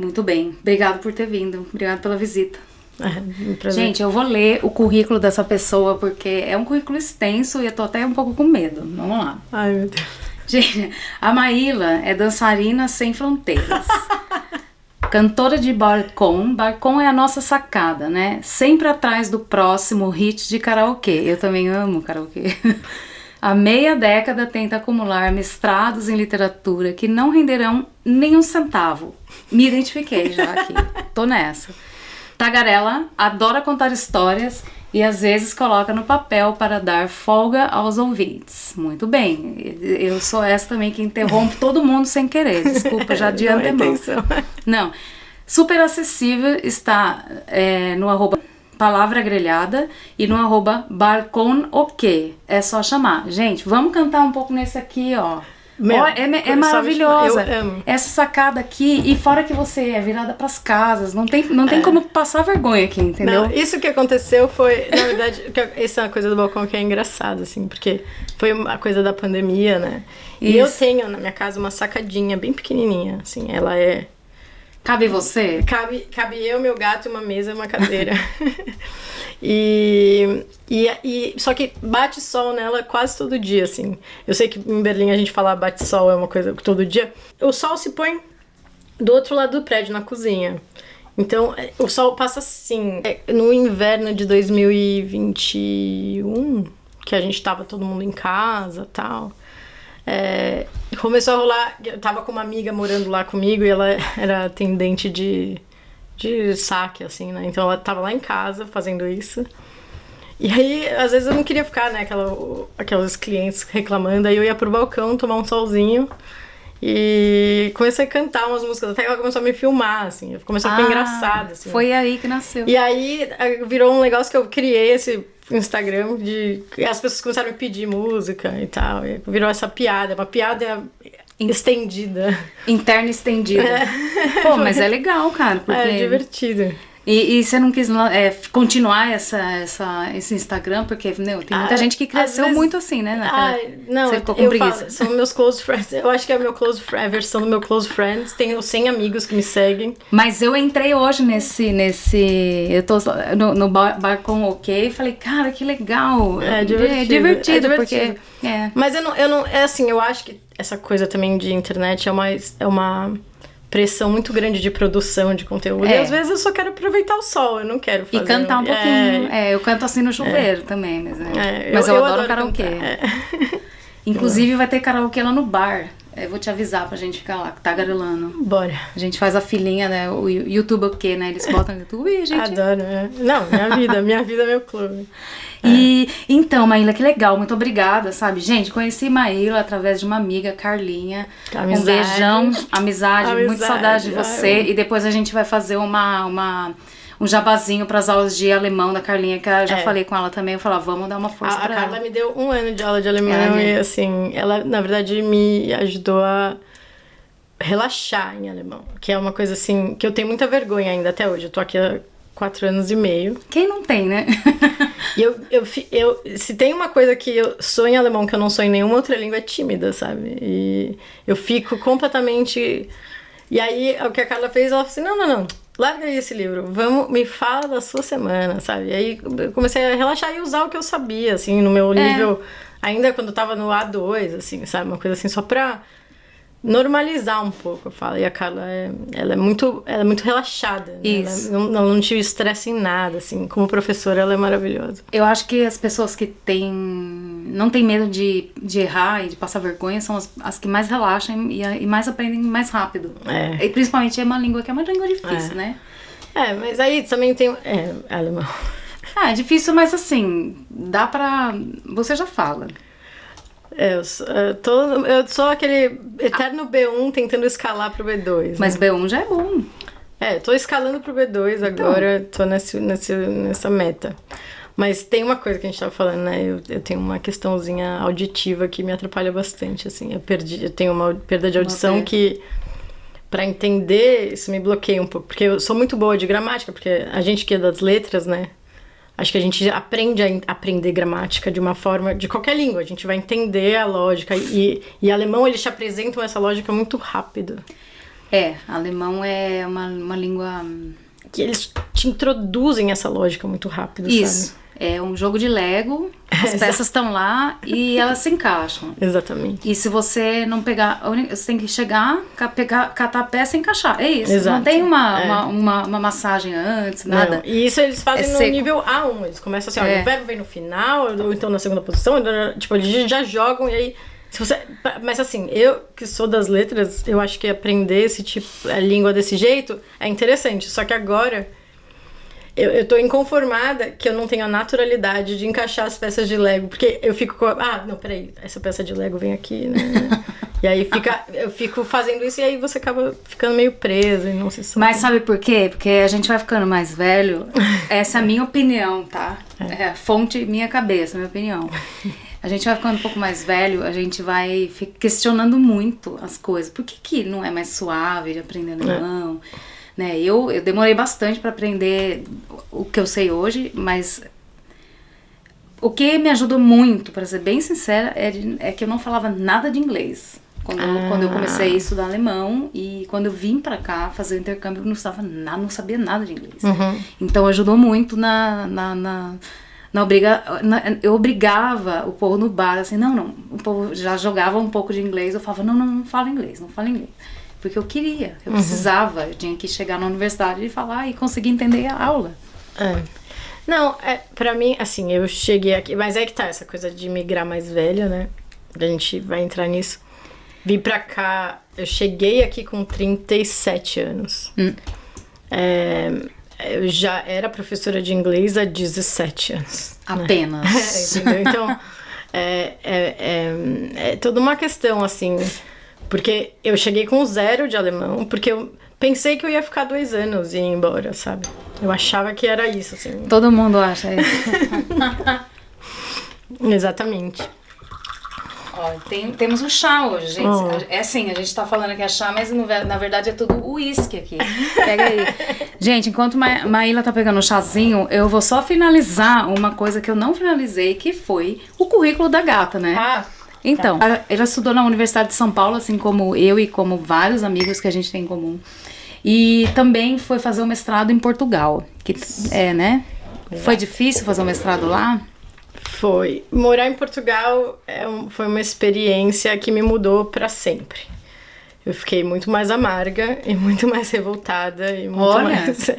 Muito bem. Obrigado por ter vindo. Obrigado pela visita. Um prazer. Gente, eu vou ler o currículo dessa pessoa porque é um currículo extenso e eu tô até um pouco com medo. Vamos lá. Ai, meu Deus. Gente, a Maíla é dançarina sem fronteiras. Cantora de barcon. Barcon é a nossa sacada, né? Sempre atrás do próximo hit de karaokê. Eu também amo karaokê. Há meia década tenta acumular mestrados em literatura que não renderão nem um centavo. Me identifiquei já aqui. Tô nessa. Tagarela, adora contar histórias e às vezes coloca no papel para dar folga aos ouvintes. Muito bem. Eu sou essa também que interrompe todo mundo sem querer. Desculpa, já de antemão. Não. Super acessível, está no arroba Palavra Grelhada e no arroba Barconoque. É só chamar. Gente, vamos cantar um pouco nesse aqui, ó. É maravilhosa. Eu amo. Essa sacada aqui, e fora que você é virada pras casas, não tem como passar vergonha aqui, entendeu? Não, isso que aconteceu foi, na verdade, essa é uma coisa do balcão que é engraçada, assim, porque foi uma coisa da pandemia, né? E eu tenho na minha casa uma sacadinha bem pequenininha, assim, ela é... Cabe você? Cabe eu, meu gato, uma mesa e uma cadeira. E só que bate sol nela quase todo dia, assim. Eu sei que em Berlim a gente fala bate sol é uma coisa todo dia. O sol se põe do outro lado do prédio, na cozinha. Então, o sol passa assim. No inverno de 2021, que a gente tava todo mundo em casa e tal... começou a rolar. Eu tava com uma amiga morando lá comigo e ela era atendente de saque, assim, né? Então ela tava lá em casa fazendo isso. E aí, às vezes eu não queria ficar, né? Aqueles clientes reclamando. Aí eu ia pro balcão tomar um solzinho e comecei a cantar umas músicas. Até que ela começou a me filmar, assim. Começou a ficar engraçado, assim. Foi aí que nasceu. E aí virou um negócio que eu criei esse Instagram as pessoas começaram a me pedir música e tal. E virou essa piada, uma piada estendida. Interna estendida. Pô, mas é legal, cara. Porque... É divertido. E você não quis continuar esse Instagram? Porque, tem muita gente que cresceu muito assim, né? Não, você ficou com preguiça. São meus close friends. Eu acho que é a versão do meu close friends. Tenho 100 amigos que me seguem. Mas eu entrei hoje eu tô no Barcon OK e falei, cara, que legal. É divertido. Porque... Mas eu não... É assim, eu acho que essa coisa também de internet é uma pressão muito grande de produção de conteúdo. E às vezes eu só quero aproveitar o sol, eu não quero fazer... E cantar um pouquinho. Eu canto assim no chuveiro também, mas eu adoro karaokê. Inclusive vai ter karaokê lá no bar. Eu vou te avisar pra gente ficar lá, tagarelando. Bora. A gente faz a filinha, né? O YouTube OK, né? Eles botam no YouTube e a gente... Adoro, Não, minha vida é meu clube. E então, Maíla, que legal, muito obrigada, sabe? Gente, conheci Maíla através de uma amiga, Carlinha. Amizade. Um beijão, amizade, muito saudade de você. E depois a gente vai fazer um jabazinho pras aulas de alemão da Carlinha, que eu já falei com ela também. Eu falei, vamos dar uma força pra ela. A Carla me deu 1 ano de aula de alemão e, assim, ela, na verdade, me ajudou a relaxar em alemão. Que é uma coisa, assim, que eu tenho muita vergonha ainda até hoje. Eu tô aqui há 4 anos e meio. Quem não tem, né? E se tem uma coisa que eu sou em alemão que eu não sou em nenhuma outra língua, é tímida, sabe? E eu fico completamente... E aí, o que a Carla fez, ela falou assim, não, larga aí esse livro, me fala da sua semana, sabe? E aí eu comecei a relaxar e usar o que eu sabia, assim, no meu nível, ainda quando eu tava no A2, assim, sabe? Uma coisa assim, só pra normalizar um pouco, eu falo. E a Carla, ela é muito relaxada. Isso. Né? Ela não tive estresse em nada, assim. Como professora, ela é maravilhosa. Eu acho que as pessoas que não tem medo de errar e de passar vergonha são as que mais relaxam e mais aprendem mais rápido. E principalmente é uma língua que é uma língua difícil, né? Mas aí também tem... alemão. É difícil, mas assim, dá pra... Você já fala. Eu sou aquele eterno B1 tentando escalar pro B2. Mas né? B1 já é bom. Tô escalando pro B2 agora, tô nessa meta. Mas tem uma coisa que a gente tava falando, né? Eu tenho uma questãozinha auditiva que me atrapalha bastante, assim. Eu tenho uma perda de audição que, pra entender, isso me bloqueia um pouco. Porque eu sou muito boa de gramática, porque a gente que é das letras, né? Acho que a gente aprende a aprender gramática de uma forma, de qualquer língua. A gente vai entender a lógica. E alemão, eles te apresentam essa lógica muito rápido. Alemão é uma língua... Que eles te introduzem essa lógica muito rápido, Isso. sabe? É um jogo de Lego, as peças estão lá e elas se encaixam. Exatamente. E se você não pegar, você tem que chegar, catar a peça e encaixar. É isso. Exato. Não tem uma massagem antes, nada. Não. E isso eles fazem no seco. nível A1. Eles começam assim, olha, o verbo vem no final, ou então na segunda posição, tipo, eles já jogam e aí... Mas assim, eu que sou das letras, eu acho que aprender esse tipo, a língua desse jeito é interessante. Só que agora... Eu tô inconformada que eu não tenho a naturalidade de encaixar as peças de Lego. Porque eu fico com... não, peraí. Essa peça de Lego vem aqui, né? E aí eu fico fazendo isso e aí você acaba ficando meio presa e não se sabe. Mas sabe por quê? Porque a gente vai ficando mais velho. Essa é a minha opinião, tá? É a fonte minha cabeça, minha opinião. A gente vai ficando um pouco mais velho, a gente vai questionando muito as coisas. Por que não é mais suave de aprender alemão? Né? Eu demorei bastante para aprender o que eu sei hoje, mas o que me ajudou muito, para ser bem sincera, é que eu não falava nada de inglês. Quando eu comecei a estudar alemão e quando eu vim para cá fazer o intercâmbio, eu não sabia nada de inglês. Uhum. Então ajudou muito eu obrigava o povo no bar, assim, não, o povo já jogava um pouco de inglês, eu falava, não fala inglês. Porque eu queria, eu precisava, eu tinha que chegar na universidade e falar e conseguir entender a aula. Não, pra mim, assim, eu cheguei aqui, mas é que tá essa coisa de migrar mais velha, né? A gente vai entrar nisso. Vim pra cá, eu cheguei aqui com 37 anos. Eu já era professora de inglês há 17 anos. Apenas. Né? Entendeu? Então, é toda uma questão, assim... Porque eu cheguei com 0 de alemão, porque eu pensei que eu ia ficar 2 anos e ir embora, sabe? Eu achava que era isso, assim. Todo mundo acha isso. Exatamente. Ó, temos um chá hoje, gente. É assim, a gente tá falando que é chá, mas na verdade é tudo uísque aqui. Pega aí. Gente, enquanto Maíla tá pegando o chazinho, eu vou só finalizar uma coisa que eu não finalizei, que foi o currículo da gata, né? Então, ela estudou na Universidade de São Paulo, assim como eu e como vários amigos que a gente tem em comum. E também foi fazer o mestrado em Portugal. Né? Exato. Foi difícil fazer o mestrado lá? Foi. Morar em Portugal foi uma experiência que me mudou pra sempre. Eu fiquei muito mais amarga e muito mais revoltada. E muito mais...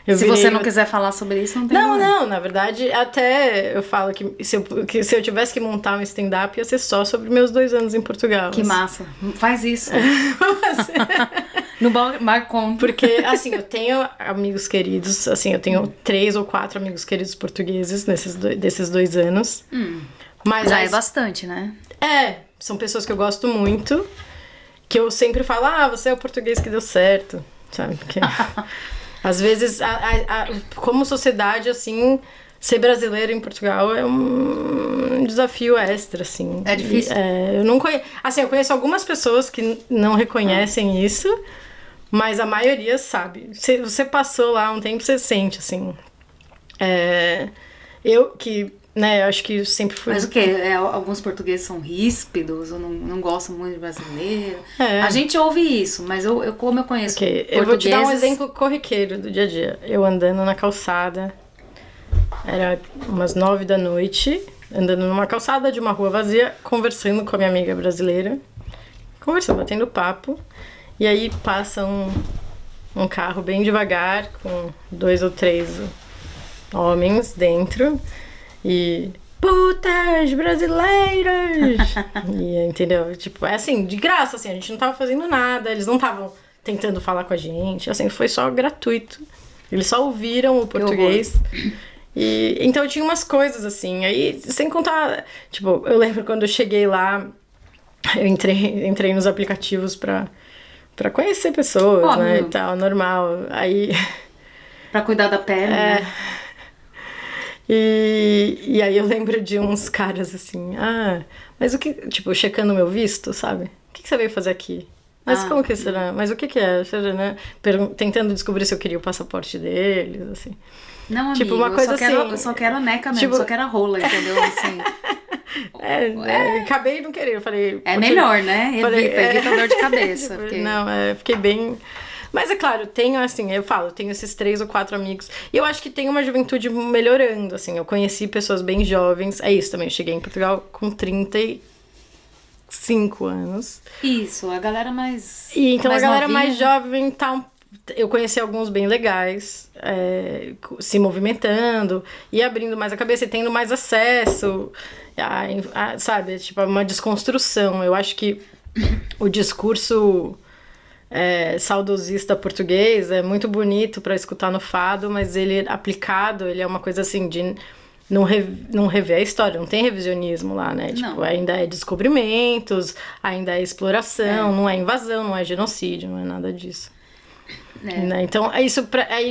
Se você não quiser falar sobre isso, não tem problema. Não, na verdade, até eu falo que se eu tivesse que montar um stand-up, ia ser só sobre meus 2 anos em Portugal. Que massa. Faz isso. No Marcon. Porque, assim, eu tenho amigos queridos, assim, eu tenho 3 ou 4 amigos queridos portugueses desses 2 anos. Mas já é bastante, né? São pessoas que eu gosto muito, que eu sempre falo, você é o português que deu certo, sabe? Porque... Às vezes, como sociedade, assim, ser brasileiro em Portugal é um desafio extra, assim. É difícil? Eu não conheço... Assim, eu conheço algumas pessoas que não reconhecem isso, mas a maioria sabe. Se você passou lá um tempo, você sente, assim. Eu que... Né, eu acho que sempre fui... Mas o quê? Alguns portugueses são ríspidos ou não gostam muito de brasileiro? A gente ouve isso, mas como eu conheço portugueses... Eu vou te dar um exemplo corriqueiro do dia a dia. Eu andando na calçada, era umas 9 da noite, andando numa calçada de uma rua vazia, conversando com a minha amiga brasileira. Conversando, batendo papo. E aí passa um carro bem devagar, com 2 ou 3 homens dentro... E putas brasileiras! E, entendeu? Tipo, assim, de graça, assim, a gente não tava fazendo nada, eles não estavam tentando falar com a gente, assim, foi só gratuito. Eles só ouviram o português. E então tinha umas coisas assim, aí sem contar, tipo, eu lembro quando eu cheguei lá, eu entrei nos aplicativos pra conhecer pessoas, né, e tal, normal. Aí pra cuidar da pele, né? E aí eu lembro de uns caras assim, mas o que, tipo, checando o meu visto, sabe? O que você veio fazer aqui? Mas como que será? Mas o que é? Seja, né? Tentando descobrir se eu queria o passaporte deles, assim. Não, amigo, Tipo, uma coisa eu só quero a neca mesmo, tipo- só quero a rola, entendeu? Assim, Acabei não querendo, eu falei... é "Pô, melhor, né? falei, Evita a dor de cabeça. Tipo, Porque... Não, fiquei bem... Mas é claro, tenho assim, eu falo, tenho esses 3 ou 4 amigos. E eu acho que tem uma juventude melhorando, assim. Eu conheci pessoas bem jovens. É isso também, eu cheguei em Portugal com 35 anos. Isso, a galera mais. E então mais a galera novinha, mais jovem tá. Eu conheci alguns bem legais, se movimentando e abrindo mais a cabeça e tendo mais acesso, sabe? Tipo, uma desconstrução. Eu acho que o discurso saudosista português é muito bonito para escutar no fado, mas ele aplicado, ele é uma coisa assim de não rever a história, não tem revisionismo lá, né? Tipo, ainda é descobrimentos, ainda é exploração, não é invasão, não é genocídio, não é nada disso. Né? Então, aí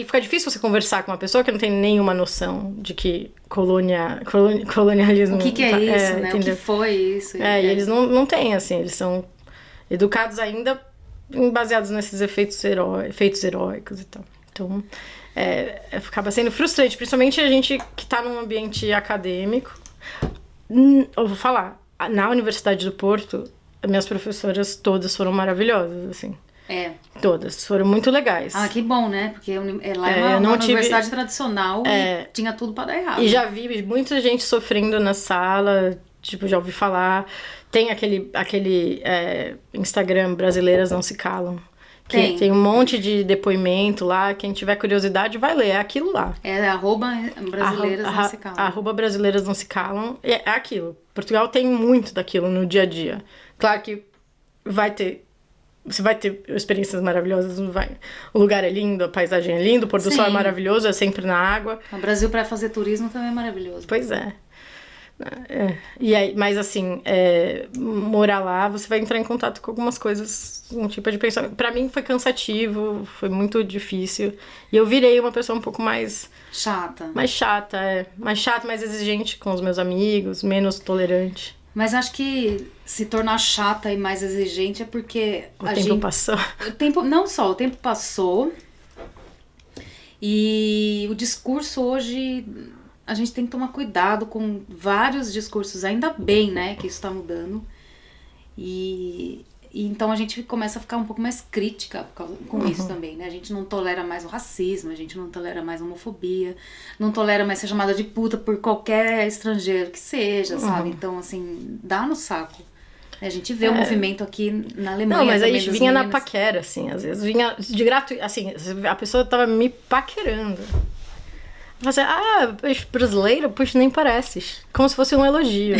fica difícil você conversar com uma pessoa que não tem nenhuma noção de que colonialismo... O que é isso, né? Entendeu? O que foi isso. E eles não têm, assim, eles são educados ainda baseados nesses efeitos heróicos e tal. Então, acaba sendo frustrante, principalmente a gente que tá num ambiente acadêmico. Eu vou falar, na Universidade do Porto, minhas professoras todas foram maravilhosas, assim. Todas, foram muito legais. Ah, que bom, né? Porque lá é uma universidade tradicional e tinha tudo pra dar errado. E já vi muita gente sofrendo na sala, tipo, já ouvi falar. Tem aquele Instagram Brasileiras Não Se Calam. Que tem um monte de depoimento lá. Quem tiver curiosidade vai ler, é aquilo lá. @Brasileiras Não Se Calam. @Brasileiras Não Se Calam. É aquilo. Portugal tem muito daquilo no dia a dia. Claro que você vai ter experiências maravilhosas, não vai. O lugar é lindo, a paisagem é linda, o pôr do sol é maravilhoso, é sempre na água. O Brasil para fazer turismo também é maravilhoso. Pois é. E aí, mas assim, morar lá, você vai entrar em contato com algumas coisas, um tipo de pensamento. Pra mim foi cansativo, foi muito difícil. E eu virei uma pessoa um pouco mais... Chata. Mais chata, mais exigente com os meus amigos, menos tolerante. Mas acho que se tornar chata e mais exigente é porque o tempo passou. O tempo passou e o discurso hoje, a gente tem que tomar cuidado com vários discursos, ainda bem, né, que isso tá mudando. E então a gente começa a ficar um pouco mais crítica com isso também, né? A gente não tolera mais o racismo, a gente não tolera mais a homofobia, não tolera mais ser chamada de puta por qualquer estrangeiro que seja, sabe? Então, assim, dá no saco. A gente vê o movimento aqui na Alemanha. Não, mas aí também, vinha na paquera, assim, às vezes vinha de gratuito, assim, a pessoa tava me paquerando. Você, brasileiro? Puxa, nem pareces. Como se fosse um elogio.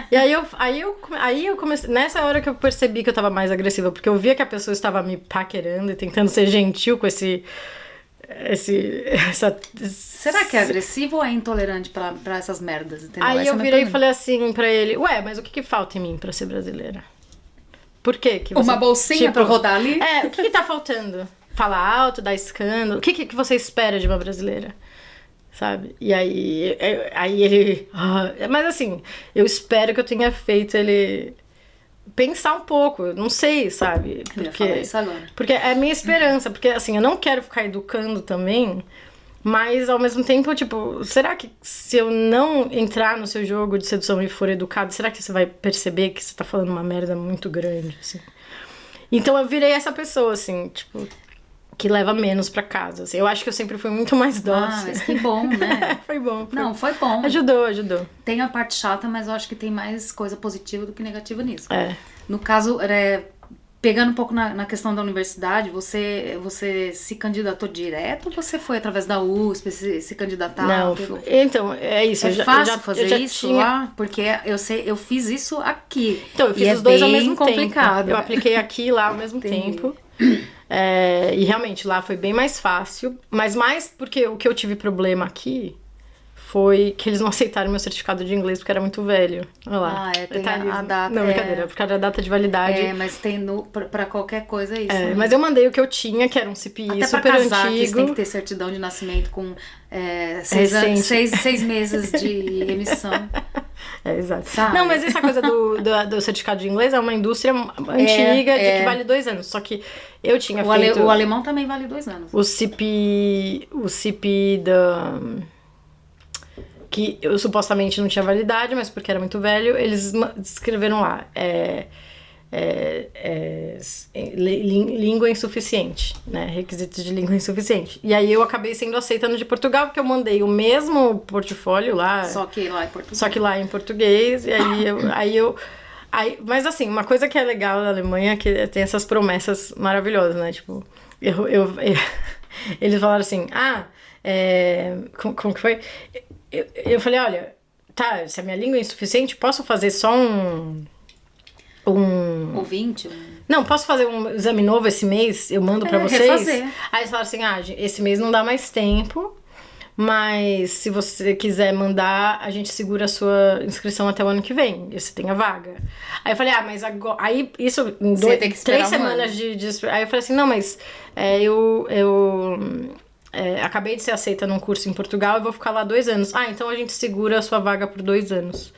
E aí eu comecei... Nessa hora que eu percebi que eu tava mais agressiva, porque eu via que a pessoa estava me paquerando e tentando ser gentil com Será que é agressivo ou é intolerante pra essas merdas, entendeu? Aí eu virei e falei assim pra ele, mas o que falta em mim pra ser brasileira? Por quê? Que uma bolsinha pra rodar ali? O que tá faltando? Falar alto, dar escândalo? O que você espera de uma brasileira? Sabe? E aí ele... mas assim, eu espero que eu tenha feito ele pensar um pouco. Eu não sei, sabe? Eu ia falar isso agora. Porque é a minha esperança. Porque assim, eu não quero ficar educando também, mas ao mesmo tempo, tipo, será que se eu não entrar no seu jogo de sedução e for educado, será que você vai perceber que você tá falando uma merda muito grande, assim? Então eu virei essa pessoa, assim, tipo... que leva menos pra casa. Assim. Eu acho que eu sempre fui muito mais dócil. Mas que bom, né? Foi bom. Não, foi bom. Ajudou. Tem a parte chata, mas eu acho que tem mais coisa positiva do que negativa nisso. No caso, pegando um pouco na questão da universidade, você se candidatou direto ou você foi através da USP se candidatar? Não, então, é isso. É fácil fazer isso lá? Porque eu fiz isso aqui. Então, eu fiz os dois ao mesmo complicado. tempo. Eu apliquei aqui e lá ao mesmo tempo. E realmente lá foi bem mais fácil, mas mais porque o que eu tive problema aqui foi que eles não aceitaram meu certificado de inglês porque era muito velho. Olha lá. Tem a data. Não, brincadeira, por causa da data de validade. Mas tem pra qualquer coisa isso. Né? Mas eu mandei o que eu tinha, que era um CPI até super pra casar, antigo. Que você tem que ter certidão de nascimento com 6 meses de emissão. Exato. Sabe? Não, mas essa coisa do certificado de inglês é uma indústria antiga, de que vale 2 anos. Só que eu tinha feito... O alemão também vale 2 anos. O CP da... que eu supostamente não tinha validade, mas porque era muito velho, eles escreveram lá, língua insuficiente, né, requisitos de língua insuficiente. E aí eu acabei sendo aceita no de Portugal, porque eu mandei o mesmo portfólio lá. Só que lá em português. Só que lá em português, e aí mas assim, uma coisa que é legal da Alemanha é que tem essas promessas maravilhosas, né, tipo, eles falaram assim, como que foi? Eu falei, olha, tá, se a minha língua é insuficiente, posso fazer só um ouvinte? Não, posso fazer um exame novo esse mês? Eu mando pra vocês? Refazer. Aí eles falaram assim, esse mês não dá mais tempo, mas se você quiser mandar, a gente segura a sua inscrição até o ano que vem, e você tem a vaga. Aí eu falei, mas agora... Aí isso, em 3 semanas de... Aí eu falei assim, não, mas acabei de ser aceita num curso em Portugal e vou ficar lá 2 anos. Então a gente segura a sua vaga por 2 anos.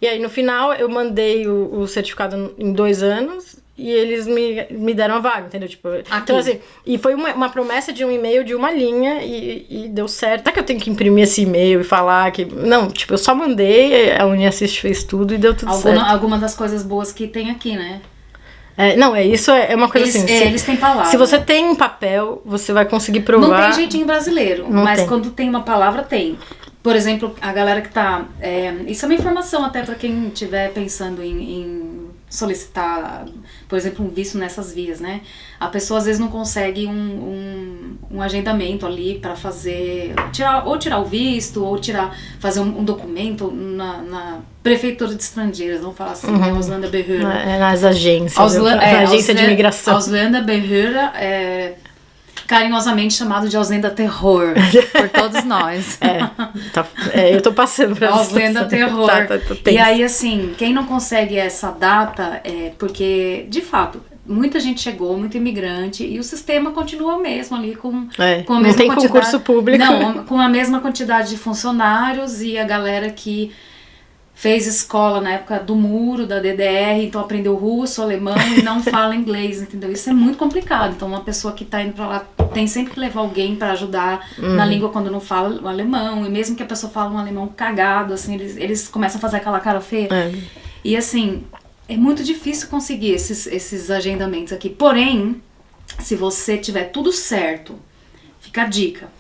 E aí no final eu mandei o certificado em 2 anos e eles me deram a vaga, entendeu? Tipo, então assim, e foi uma promessa de um e-mail de uma linha e deu certo. Até que eu tenho que imprimir esse e-mail e falar que... Não, tipo, eu só mandei, a UniAssist fez tudo e deu tudo certo. Algumas das coisas boas que tem aqui, né? Isso é uma coisa assim. Eles têm palavra. Se você tem um papel, você vai conseguir provar. Não tem jeitinho brasileiro, mas quando tem uma palavra, tem. Por exemplo, a galera que tá... isso é uma informação até para quem estiver pensando em solicitar, por exemplo, um visto nessas vias, né? A pessoa às vezes não consegue um agendamento ali para fazer... tirar o visto, ou fazer um documento na prefeitura de estrangeiros, vamos falar assim, né? Ausländerbehörde. Nas agências. Na agência de imigração. Ausländerbehörde carinhosamente chamado de Ausländerterror por todos nós. Eu tô passando pra Ausländerterror. E aí, assim, quem não consegue essa data porque, de fato, muita gente chegou, muito imigrante, e o sistema continua o mesmo ali com a mesma não tem concurso público. Não, com a mesma quantidade de funcionários e a galera que fez escola na época do muro, da DDR, então aprendeu russo, alemão e não fala inglês, entendeu? Isso é muito complicado. Então uma pessoa que tá indo pra lá tem sempre que levar alguém pra ajudar na língua quando não fala o alemão. E mesmo que a pessoa fala um alemão cagado, assim, eles começam a fazer aquela cara feia. E assim, é muito difícil conseguir esses agendamentos aqui. Porém, se você tiver tudo certo, fica a dica.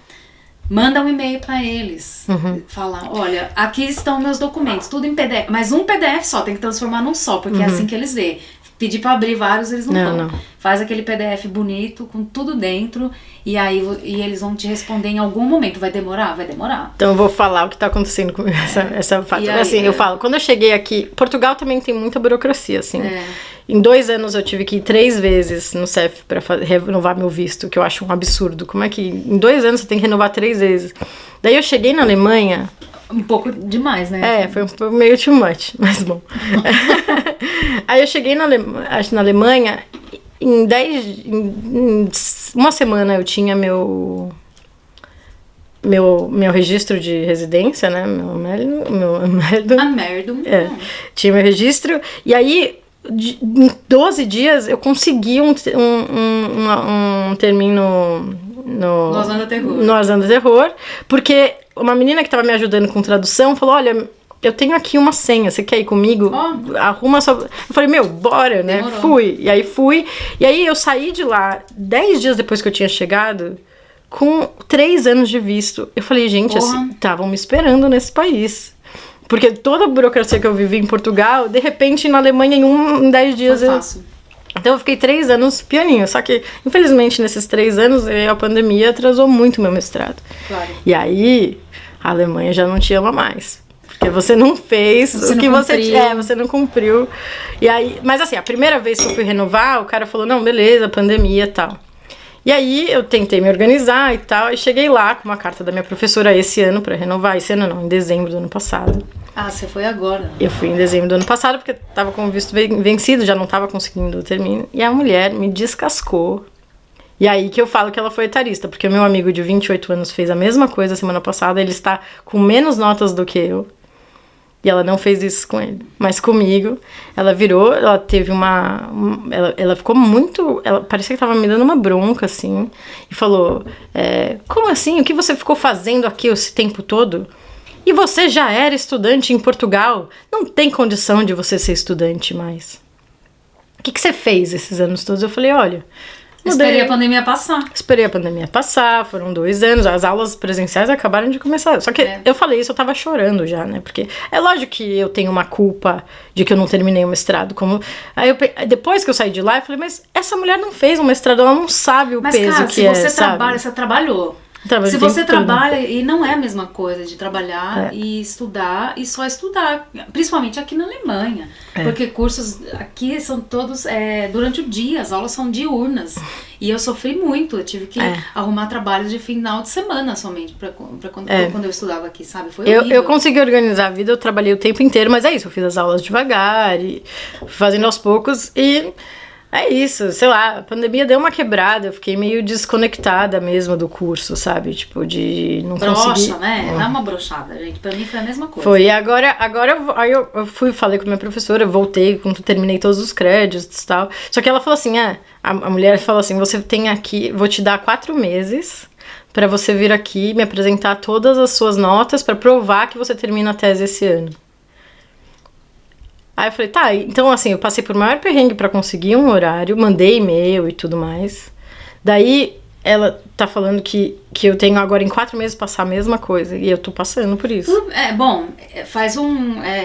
Manda um e-mail para eles, falar, olha, aqui estão meus documentos, tudo em PDF, mas um PDF só, tem que transformar num só, porque é assim que eles veem. Pedir para abrir vários, eles não vão. Faz aquele PDF bonito, com tudo dentro, e aí eles vão te responder em algum momento. Vai demorar? Vai demorar. Então eu vou falar o que tá acontecendo com essa fase. Assim, eu falo, quando eu cheguei aqui, Portugal também tem muita burocracia, assim. Em 2 anos eu tive que ir 3 vezes no CEF pra renovar meu visto, que eu acho um absurdo. Como é que em 2 anos você tem que renovar 3 vezes? Daí eu cheguei na Alemanha... Um pouco demais, né? Foi meio too much, mas bom. Aí eu cheguei na Alemanha, em 1 semana eu tinha meu registro de residência, né? Tinha meu registro, e aí em 12 dias eu consegui um termino no Ausländerterror, porque uma menina que estava me ajudando com tradução falou, olha, eu tenho aqui uma senha, você quer ir comigo? Arruma só... Eu falei, bora, né? Demorou. Fui, e aí eu saí de lá 10 dias depois que eu tinha chegado, com 3 anos de visto. Eu falei, gente, estavam me esperando nesse país. Porque toda a burocracia que eu vivi em Portugal, de repente na Alemanha em 10 dias foi fácil. Então eu fiquei 3 anos pianinho, só que infelizmente nesses 3 anos a pandemia atrasou muito meu mestrado. Claro. E aí a Alemanha já não te ama mais, porque você não fez o que você não cumpriu. E aí, mas assim, a primeira vez que eu fui renovar, o cara falou, não, beleza, pandemia e tal. E aí eu tentei me organizar e tal, e cheguei lá com uma carta da minha professora esse ano pra renovar, esse ano não, em dezembro do ano passado. Você foi agora? Eu fui em dezembro do ano passado, porque tava com o visto vencido, já não tava conseguindo o termino. E a mulher me descascou. E aí que eu falo que ela foi etarista, porque o meu amigo de 28 anos fez a mesma coisa semana passada, ele está com menos notas do que eu. E ela não fez isso com ele. Mas comigo, ela virou, ela teve ela ficou muito... Ela parecia que tava me dando uma bronca, assim. E falou, como assim? O que você ficou fazendo aqui esse tempo todo? E você já era estudante em Portugal? Não tem condição de você ser estudante mais. O que você fez esses anos todos? Eu falei, olha... Esperei a pandemia passar. Esperei a pandemia passar, foram 2 anos, as aulas presenciais acabaram de começar. Só que eu falei isso, eu tava chorando já, né? Porque é lógico que eu tenho uma culpa de que eu não terminei o mestrado. Depois que eu saí de lá, eu falei, mas essa mulher não fez um mestrado, ela não sabe o peso que é, se você trabalha, você trabalhou. Se você trabalha, e não é a mesma coisa de trabalhar e estudar, e só estudar, principalmente aqui na Alemanha, porque cursos aqui são todos durante o dia, as aulas são diurnas, e eu sofri muito, eu tive que arrumar trabalhos de final de semana somente, quando eu estudava aqui, sabe, foi horrível. Eu consegui organizar a vida, eu trabalhei o tempo inteiro, mas é isso, eu fiz as aulas devagar, e fazendo aos poucos, e... É isso, sei lá, a pandemia deu uma quebrada, eu fiquei meio desconectada mesmo do curso, sabe? Tipo, de não conseguir... Broxa, né? Dá uma broxada, gente. Pra mim foi a mesma coisa. Foi, e agora aí eu falei com a minha professora, voltei, quando terminei todos os créditos e tal. Só que ela falou assim, a mulher falou assim, você tem aqui, vou te dar 4 meses pra você vir aqui me apresentar todas as suas notas pra provar que você termina a tese esse ano. Aí eu falei, tá, então assim, eu passei por maior perrengue pra conseguir um horário, mandei e-mail e tudo mais. Daí ela tá falando que eu tenho agora em 4 meses passar a mesma coisa, e eu tô passando por isso. Faz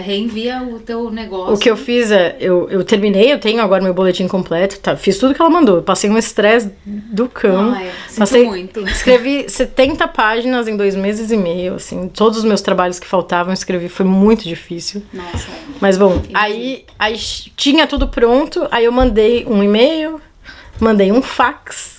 reenvia o teu negócio. O que eu fiz eu terminei, eu tenho agora meu boletim completo, tá, fiz tudo que ela mandou, eu passei um estresse do cão. Sinto muito. Escrevi 70 páginas em 2 meses e meio, assim, todos os meus trabalhos que faltavam, escrevi, foi muito difícil. Nossa. Mas bom, aí tinha tudo pronto, aí eu mandei um e-mail, mandei um fax,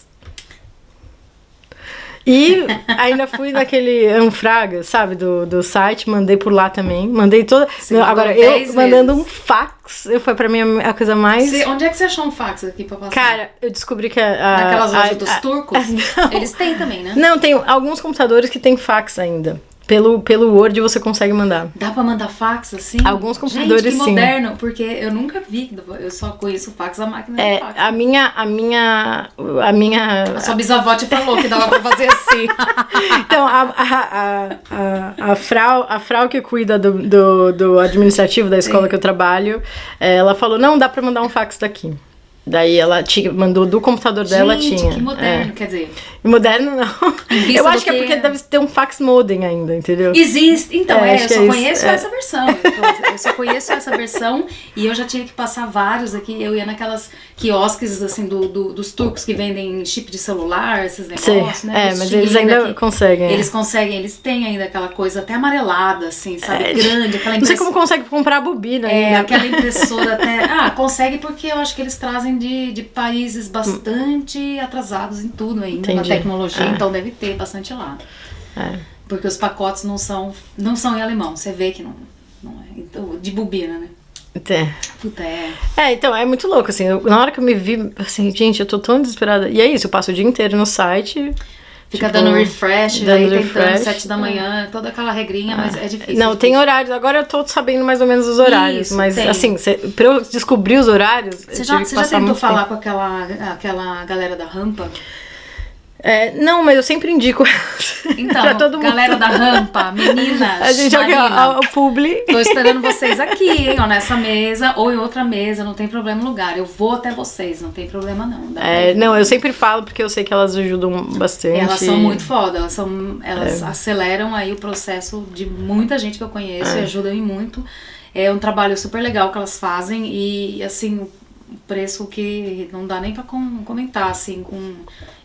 e ainda fui naquele Anfraga, sabe, do site, mandei por lá também. Mandei toda. Agora, eu mandando um fax, foi pra mim a coisa mais. Onde é que você achou um fax aqui pra passar? Cara, eu descobri que naquelas lojas dos turcos? Eles têm também, né? Não, tem alguns computadores que tem fax ainda. Pelo Word você consegue mandar. Dá pra mandar fax assim? Alguns computadores, gente, que sim. Moderno, porque eu nunca vi, eu só conheço fax, a máquina de fax. A minha... A sua bisavó te falou que dava pra fazer assim. Então, a Frau que cuida do administrativo da escola que eu trabalho, ela falou, não, dá pra mandar um fax daqui. Daí ela mandou do computador dela, tinha. Que moderno, quer dizer. Moderno não. Eu acho que é porque deve ter um fax modem ainda, entendeu? Existe. Então, eu só conheço essa versão. Eu só conheço essa versão e eu já tive que passar vários aqui. Eu ia naquelas quiosques, assim, dos turcos que vendem chip de celular, esses negócios, né? Mas eles ainda conseguem. Eles conseguem, eles têm ainda aquela coisa até amarelada, assim, sabe? Grande, aquela impressora. Não sei como consegue comprar a bobina ainda. Aquela impressora até... consegue porque eu acho que eles trazem de países bastante atrasados em tudo ainda, na tecnologia, então deve ter bastante lá. Porque os pacotes não são em alemão, você vê que não é. Então, de bobina, né? Puta, então, é muito louco, assim, na hora que eu me vi, assim, gente, eu tô tão desesperada. E é isso, eu passo o dia inteiro no site... Fica dando refresh, aí tentando 7 da manhã, toda aquela regrinha, mas é difícil. Não, tem horários. Agora eu tô sabendo mais ou menos os horários. Isso, mas, assim, pra eu descobrir os horários, você já tentou falar com aquela galera da rampa? Não, mas eu sempre indico então, pra todo mundo. Galera da rampa, meninas, a gente aqui, o publi. Tô esperando vocês aqui, hein, nessa mesa ou em outra mesa, não tem problema no lugar. Eu vou até vocês, não tem problema não. Não, eu sempre falo porque eu sei que elas ajudam bastante. Elas são muito foda, elas aceleram aí o processo de muita gente que eu conheço e ajudam em muito. É um trabalho super legal que elas fazem e, assim, um preço que não dá nem pra comentar, assim,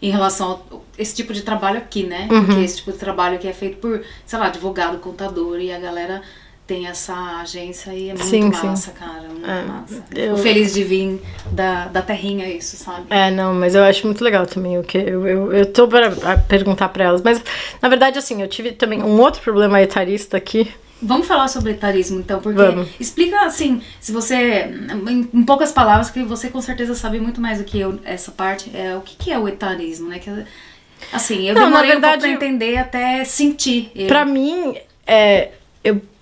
em relação a esse tipo de trabalho aqui, né? Porque esse tipo de trabalho que é feito por, sei lá, advogado, contador, e a galera tem essa agência e é muito massa, cara, muito massa. Fico feliz de vir da terrinha isso, sabe? Não, mas eu acho muito legal também, eu tô para perguntar pra elas, mas, na verdade, assim, eu tive também um outro problema etarista aqui. Vamos falar sobre etarismo, então, porque explica, assim, se você, em poucas palavras, que você com certeza sabe muito mais do que eu, essa parte, o que é o etarismo, né? Que, assim, eu demorei um pouco pra entender até sentir ele. Pra mim,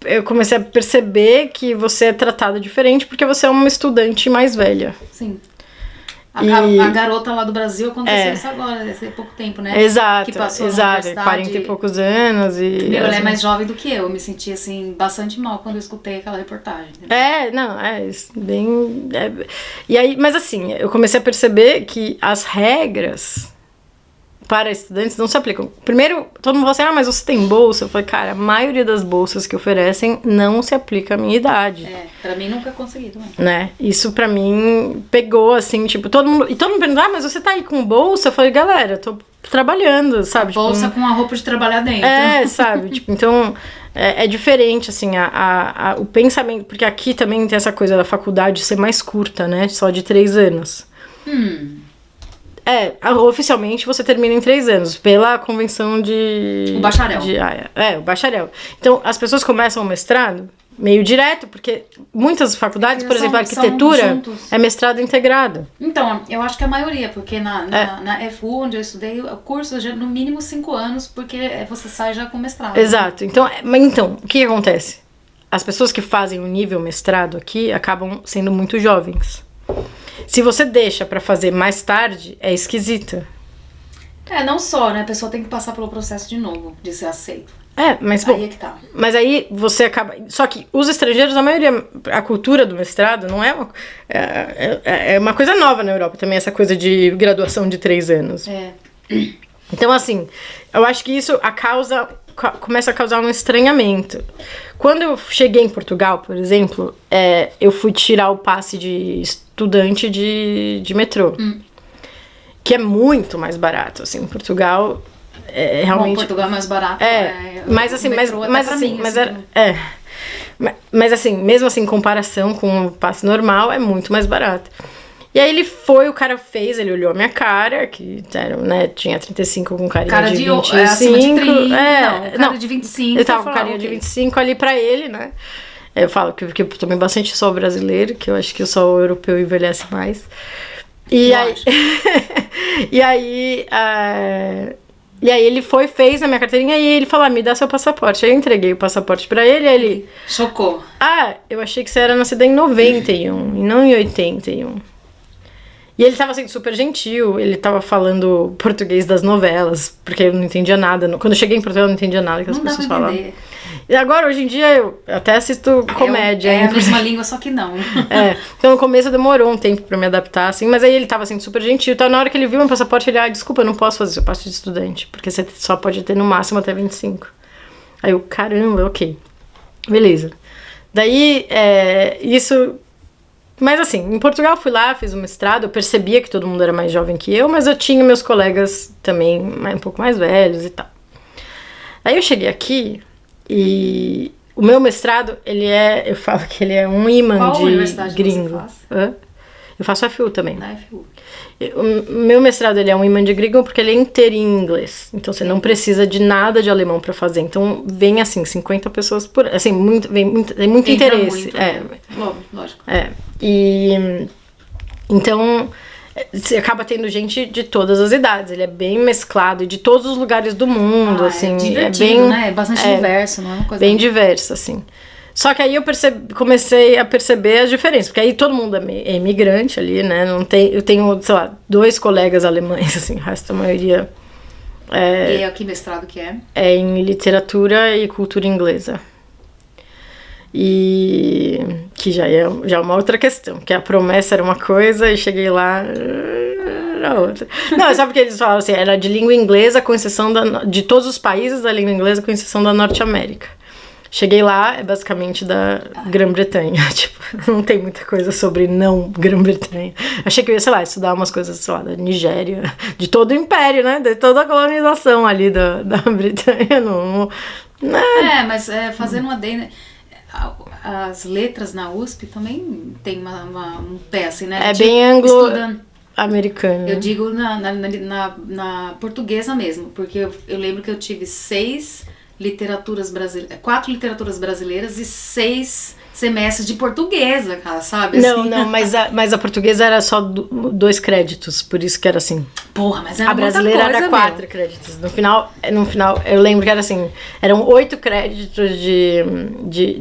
eu comecei a perceber que você é tratada diferente porque você é uma estudante mais velha. Sim. A garota lá do Brasil aconteceu isso agora, há pouco tempo, né? Exato, que passou exato, 40 e poucos anos. Ela é mais jovem do que eu me senti, assim, bastante mal quando eu escutei aquela reportagem. Entendeu? Bem... E aí, mas assim, eu comecei a perceber que as regras para estudantes não se aplicam. Primeiro, todo mundo fala assim, mas você tem bolsa? Eu falei, cara, a maioria das bolsas que oferecem não se aplica à minha idade. Pra mim nunca consegui também. Né? Isso pra mim pegou, assim, tipo, todo mundo pergunta, mas você tá aí com bolsa? Eu falei, galera, eu tô trabalhando, sabe? A bolsa com a roupa de trabalhar dentro. Sabe? Tipo, então, é diferente, assim, o pensamento, porque aqui também tem essa coisa da faculdade ser mais curta, né? Só de 3 anos. Oficialmente você termina em 3 anos, pela convenção de... O bacharel. O bacharel. Então, as pessoas começam o mestrado meio direto, porque muitas faculdades, por exemplo, a arquitetura é mestrado integrado. Então, eu acho que a maioria, porque na FU, onde eu estudei, o curso já no mínimo 5 anos, porque você sai já com mestrado. Exato. Né? Então, o que acontece? As pessoas que fazem o nível mestrado aqui acabam sendo muito jovens. Se você deixa pra fazer mais tarde, é esquisita. Não só, né? A pessoa tem que passar pelo processo de novo, de ser aceito. Mas bom, aí é que tá. Mas aí você acaba... Só que os estrangeiros, a maioria, a cultura do mestrado não é uma coisa nova na Europa também, essa coisa de graduação de 3 anos. Então, assim, eu acho que isso começa a causar um estranhamento. Quando eu cheguei em Portugal, por exemplo, eu fui tirar o passe de estudante de metrô. Que é muito mais barato, assim, em Portugal... realmente... Bom, Portugal é mais barato. Mas assim, mesmo assim, em comparação com o passe normal, é muito mais barato. E aí o cara ele olhou a minha cara, que era, né, tinha 35 com carinha de 25. Acima de 30, cara de 25. Eu tava com carinha de 25 ali pra ele, né? Eu falo que eu tomei bastante sol brasileiro, que eu acho que o sol europeu envelhece mais. E aí ele fez na minha carteirinha e ele falou, me dá seu passaporte. Aí eu entreguei o passaporte pra ele, aí ele... Chocou. Eu achei que você era nascida em 91 e não em 81. E ele tava assim, super gentil, ele tava falando português das novelas, porque eu não entendia nada. Quando eu cheguei em Portugal eu não entendia nada que as pessoas falavam. E agora, hoje em dia, eu até assisto comédia. É a mesma língua, só que não. Então no começo demorou um tempo pra me adaptar, assim, mas aí ele tava assim, super gentil. Então na hora que ele viu meu passaporte, ele, desculpa, eu não posso fazer seu passe de estudante, porque você só pode ter no máximo até 25. Aí eu, caramba, ok. Beleza. Daí, isso... Mas assim, em Portugal eu fui lá, fiz o mestrado, eu percebia que todo mundo era mais jovem que eu, mas eu tinha meus colegas também um pouco mais velhos e tal. Aí eu cheguei aqui e o meu mestrado, eu falo que ele é um imã Qual de universidade gringo. você faz? Eu faço FU também. Na FU. O meu mestrado, ele é um imã de gringo porque ele é inteiro em inglês. Então você não precisa de nada de alemão pra fazer. Então vem assim, 50 pessoas por... Assim, tem muito interesse. Lógico. E então você acaba tendo gente de todas as idades. Ele é bem mesclado e de todos os lugares do mundo, assim. É divertido, né? É bastante diverso, não é uma coisa... Bem diverso, assim. Só que aí eu comecei a perceber as diferenças, porque aí todo mundo é imigrante ali, né? Eu tenho, sei lá, 2 colegas alemães, assim, o resto da maioria... E que mestrado que é? É em literatura e cultura inglesa. E que já é uma outra questão, que a promessa era uma coisa e cheguei lá... era outra. Não, é só porque eles falavam assim, era de língua inglesa, com exceção de todos os países da língua inglesa, com exceção da Norte-América. Cheguei lá, é basicamente da Grã-Bretanha, tipo, não tem muita coisa sobre não Grã-Bretanha. Achei que eu ia, sei lá, estudar umas coisas, sei lá, da Nigéria, de todo o império, né, de toda a colonização ali da Bretanha, não... Mas fazendo uma adendo, as letras na USP também tem um pé, assim, né? É bem anglo-americano. Eu digo na portuguesa mesmo, porque eu lembro que eu tive 6 4 literaturas brasileiras e 6 semestres de portuguesa, cara, sabe? Não, mas a portuguesa era só 2 créditos, por isso que era assim. Porra, mas era a brasileira muita coisa, era 4 créditos. No final, eu lembro que era assim, eram 8 créditos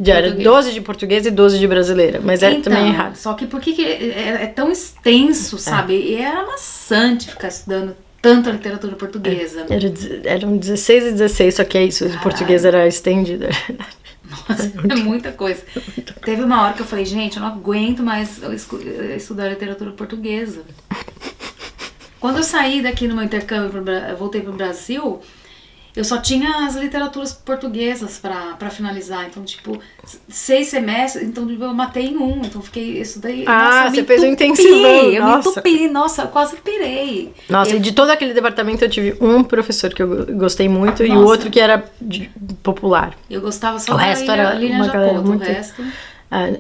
era 12 de português e 12 de brasileira, mas era também errado. Só que por que é tão extenso, sabe? E era maçante ficar estudando tanta literatura portuguesa. Eram 16 e 16, só que é isso, o português era estendido. Nossa, é muita coisa. Teve uma hora que eu falei, gente, eu não aguento mais estudar literatura portuguesa. Quando eu saí daqui no meu intercâmbio, eu voltei pro Brasil, eu só tinha as literaturas portuguesas pra finalizar. Então, tipo, 6 semestres, então eu matei em 1. Então fiquei, estudei. Ah, você fez um intensivão. Eu me entupi, nossa, eu quase pirei. Nossa, e de todo aquele departamento eu tive um professor que eu gostei muito e o outro que era popular. Eu gostava só o resto era Lina Jacoto, muito... o resto...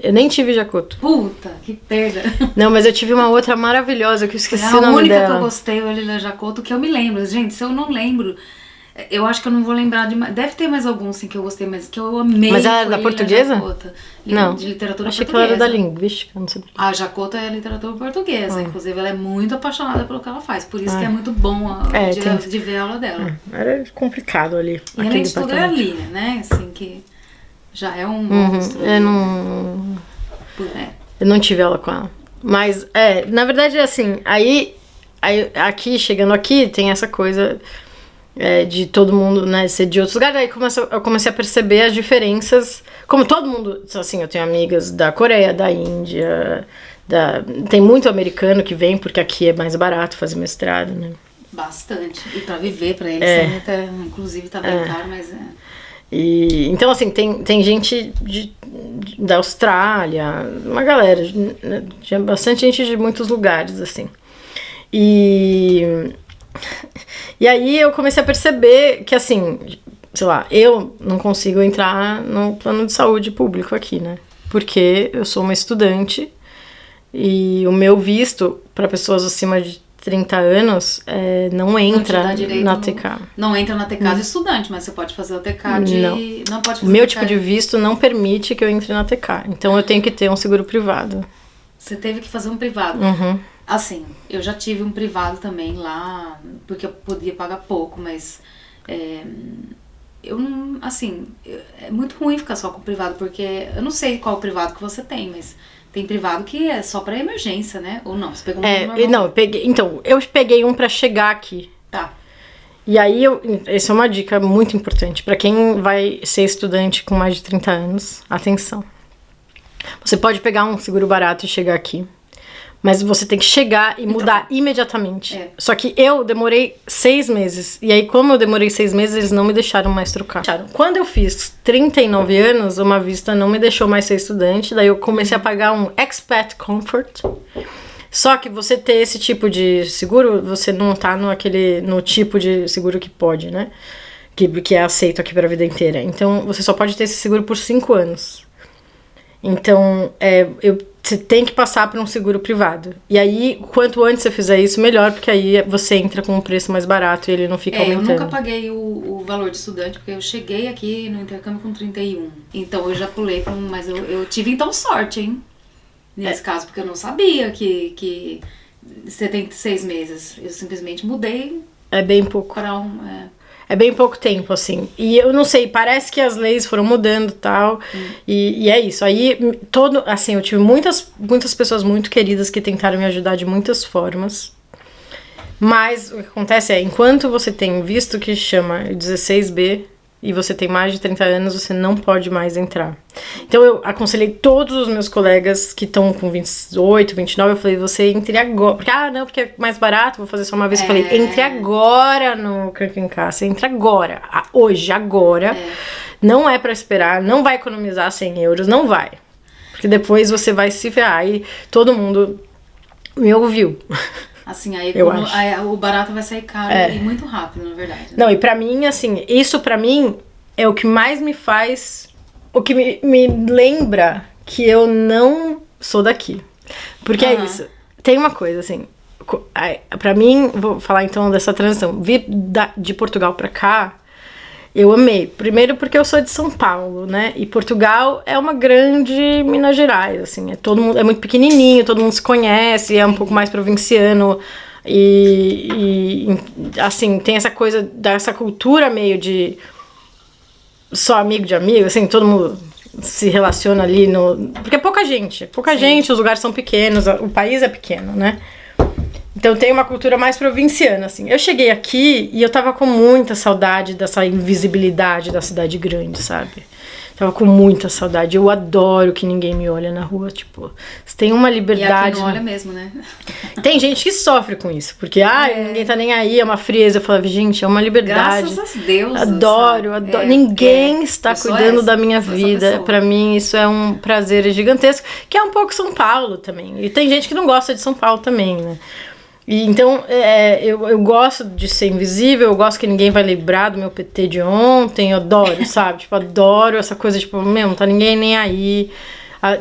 eu nem tive Jacoto. Puta, que perda. Não, mas eu tive uma outra maravilhosa que eu esqueci o nome dela. A única que eu gostei, o Lina Jacoto, que eu me lembro. Gente, se eu não lembro... Eu acho que eu não vou lembrar de mais. Deve ter mais alguns sim que eu gostei, mas que eu amei. Mas ela era da portuguesa? Não. De literatura achei portuguesa. Que ela era da linguística, não sei. A Jacoto é literatura portuguesa. Inclusive, ela é muito apaixonada pelo que ela faz. Por isso que é muito bom de ver a aula dela. Era complicado ali. E além de tudo é a Lina, né? Assim, que já é um monstro. Eu não tive aula com ela. Mas, na verdade, assim, aí aqui, chegando aqui, tem essa coisa... de todo mundo, né, ser de outros lugares. Aí eu comecei a perceber as diferenças. Como todo mundo, assim, eu tenho amigas da Coreia, da Índia, tem muito americano que vem, porque aqui é mais barato fazer mestrado, né? Bastante. E pra viver, pra eles, inclusive tá bem caro, mas então, assim, tem gente da Austrália, uma galera, tinha bastante gente de muitos lugares, assim. E aí eu comecei a perceber que, assim, sei lá, eu não consigo entrar no plano de saúde público aqui, né? Porque eu sou uma estudante e o meu visto para pessoas acima de 30 anos não entra na TK. Não entra na TK de estudante, mas você pode fazer o TK de... Não pode fazer o meu tipo de visto não permite que eu entre na TK. Então eu tenho que ter um seguro privado. Você teve que fazer um privado. Uhum. Assim, eu já tive um privado também lá, porque eu podia pagar pouco, mas eu não, assim, é muito ruim ficar só com o privado, porque eu não sei qual privado que você tem, mas tem privado que é só pra emergência, né? Ou não, você pegou um normal? Não, eu peguei um pra chegar aqui. Tá. E aí, essa é uma dica muito importante pra quem vai ser estudante com mais de 30 anos, atenção. Você pode pegar um seguro barato e chegar aqui. Mas você tem que chegar e mudar imediatamente. Só que eu demorei 6 meses. E aí, como eu demorei 6 meses, eles não me deixaram mais trocar. Quando eu fiz 39 anos, uma vista não me deixou mais ser estudante. Daí eu comecei a pagar um Expat Comfort. Só que você ter esse tipo de seguro, você não tá no tipo de seguro que pode, né? Que é aceito aqui pra vida inteira. Então, você só pode ter esse seguro por 5 anos. Então, você tem que passar por um seguro privado. E aí, quanto antes você fizer isso, melhor, porque aí você entra com um preço mais barato e ele não fica aumentando. Eu nunca paguei o valor de estudante, porque eu cheguei aqui no intercâmbio com 31. Então, eu já pulei para mas eu tive, então, sorte, hein? Nesse caso, porque eu não sabia que você tem 6 meses. Eu simplesmente mudei. É bem pouco. É bem pouco tempo, assim. E eu não sei, parece que as leis foram mudando e tal. E é isso. Aí, assim, eu tive muitas pessoas muito queridas que tentaram me ajudar de muitas formas. Mas o que acontece enquanto você tem visto que chama 16B e você tem mais de 30 anos, você não pode mais entrar. Então eu aconselhei todos os meus colegas que estão com 28, 29, eu falei, você entre agora. Porque, porque é mais barato, vou fazer só uma vez. Eu falei, entre agora no Kankanká, você entra agora, hoje, agora. Não é pra esperar, não vai economizar 100 euros, não vai. Porque depois você vai se ferrar e todo mundo me ouviu. Assim, aí o barato vai sair caro e muito rápido, na verdade. Né? Não, e pra mim, assim, isso pra mim é o que mais me faz, o que me lembra que eu não sou daqui. Porque é isso. Tem uma coisa, assim, pra mim, vou falar então dessa transição, vir de Portugal pra cá, Eu amei. Primeiro porque eu sou de São Paulo, né? E Portugal é uma grande Minas Gerais, assim. Todo mundo, é muito pequenininho, todo mundo se conhece, é um pouco mais provinciano. Assim, tem essa coisa dessa cultura meio de só amigo de amigo, assim, todo mundo se relaciona ali no... Porque é pouca gente, os lugares são pequenos, o país é pequeno, né? Então tem uma cultura mais provinciana, assim. Eu cheguei aqui e eu tava com muita saudade dessa invisibilidade da cidade grande, sabe? Tava com muita saudade. Eu adoro que ninguém me olha na rua, tipo... Você tem uma liberdade... E aqui não olha mesmo, né? Tem gente que sofre com isso, porque, ninguém tá nem aí, é uma frieza. Eu falava, gente, é uma liberdade. Graças a Deus. Adoro. Ninguém está cuidando da minha vida. Pra mim, isso é um prazer gigantesco, que é um pouco São Paulo também. E tem gente que não gosta de São Paulo também, né? E então, eu gosto de ser invisível, eu gosto que ninguém vai lembrar do meu PT de ontem, eu adoro, sabe? Tipo, adoro essa coisa, tipo, não tá ninguém nem aí.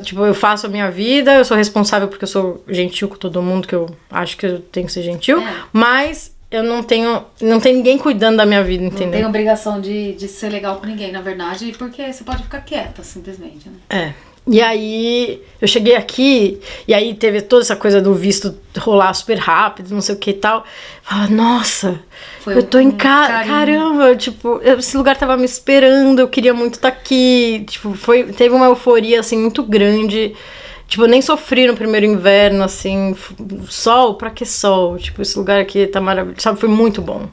Tipo, eu faço a minha vida, eu sou responsável porque eu sou gentil com todo mundo, que eu acho que eu tenho que ser gentil, mas eu não tenho ninguém cuidando da minha vida, entendeu? Não tem obrigação de ser legal com ninguém, na verdade, porque você pode ficar quieta, simplesmente, né? E aí, eu cheguei aqui, e aí teve toda essa coisa do visto rolar super rápido, não sei o que e tal. Falava, nossa, eu tô em casa, caramba, tipo, esse lugar tava me esperando, eu queria muito estar aqui. Tipo, teve uma euforia, assim, muito grande. Tipo, eu nem sofri no primeiro inverno, assim, sol, pra que sol? Tipo, esse lugar aqui tá maravilhoso, sabe, foi muito bom.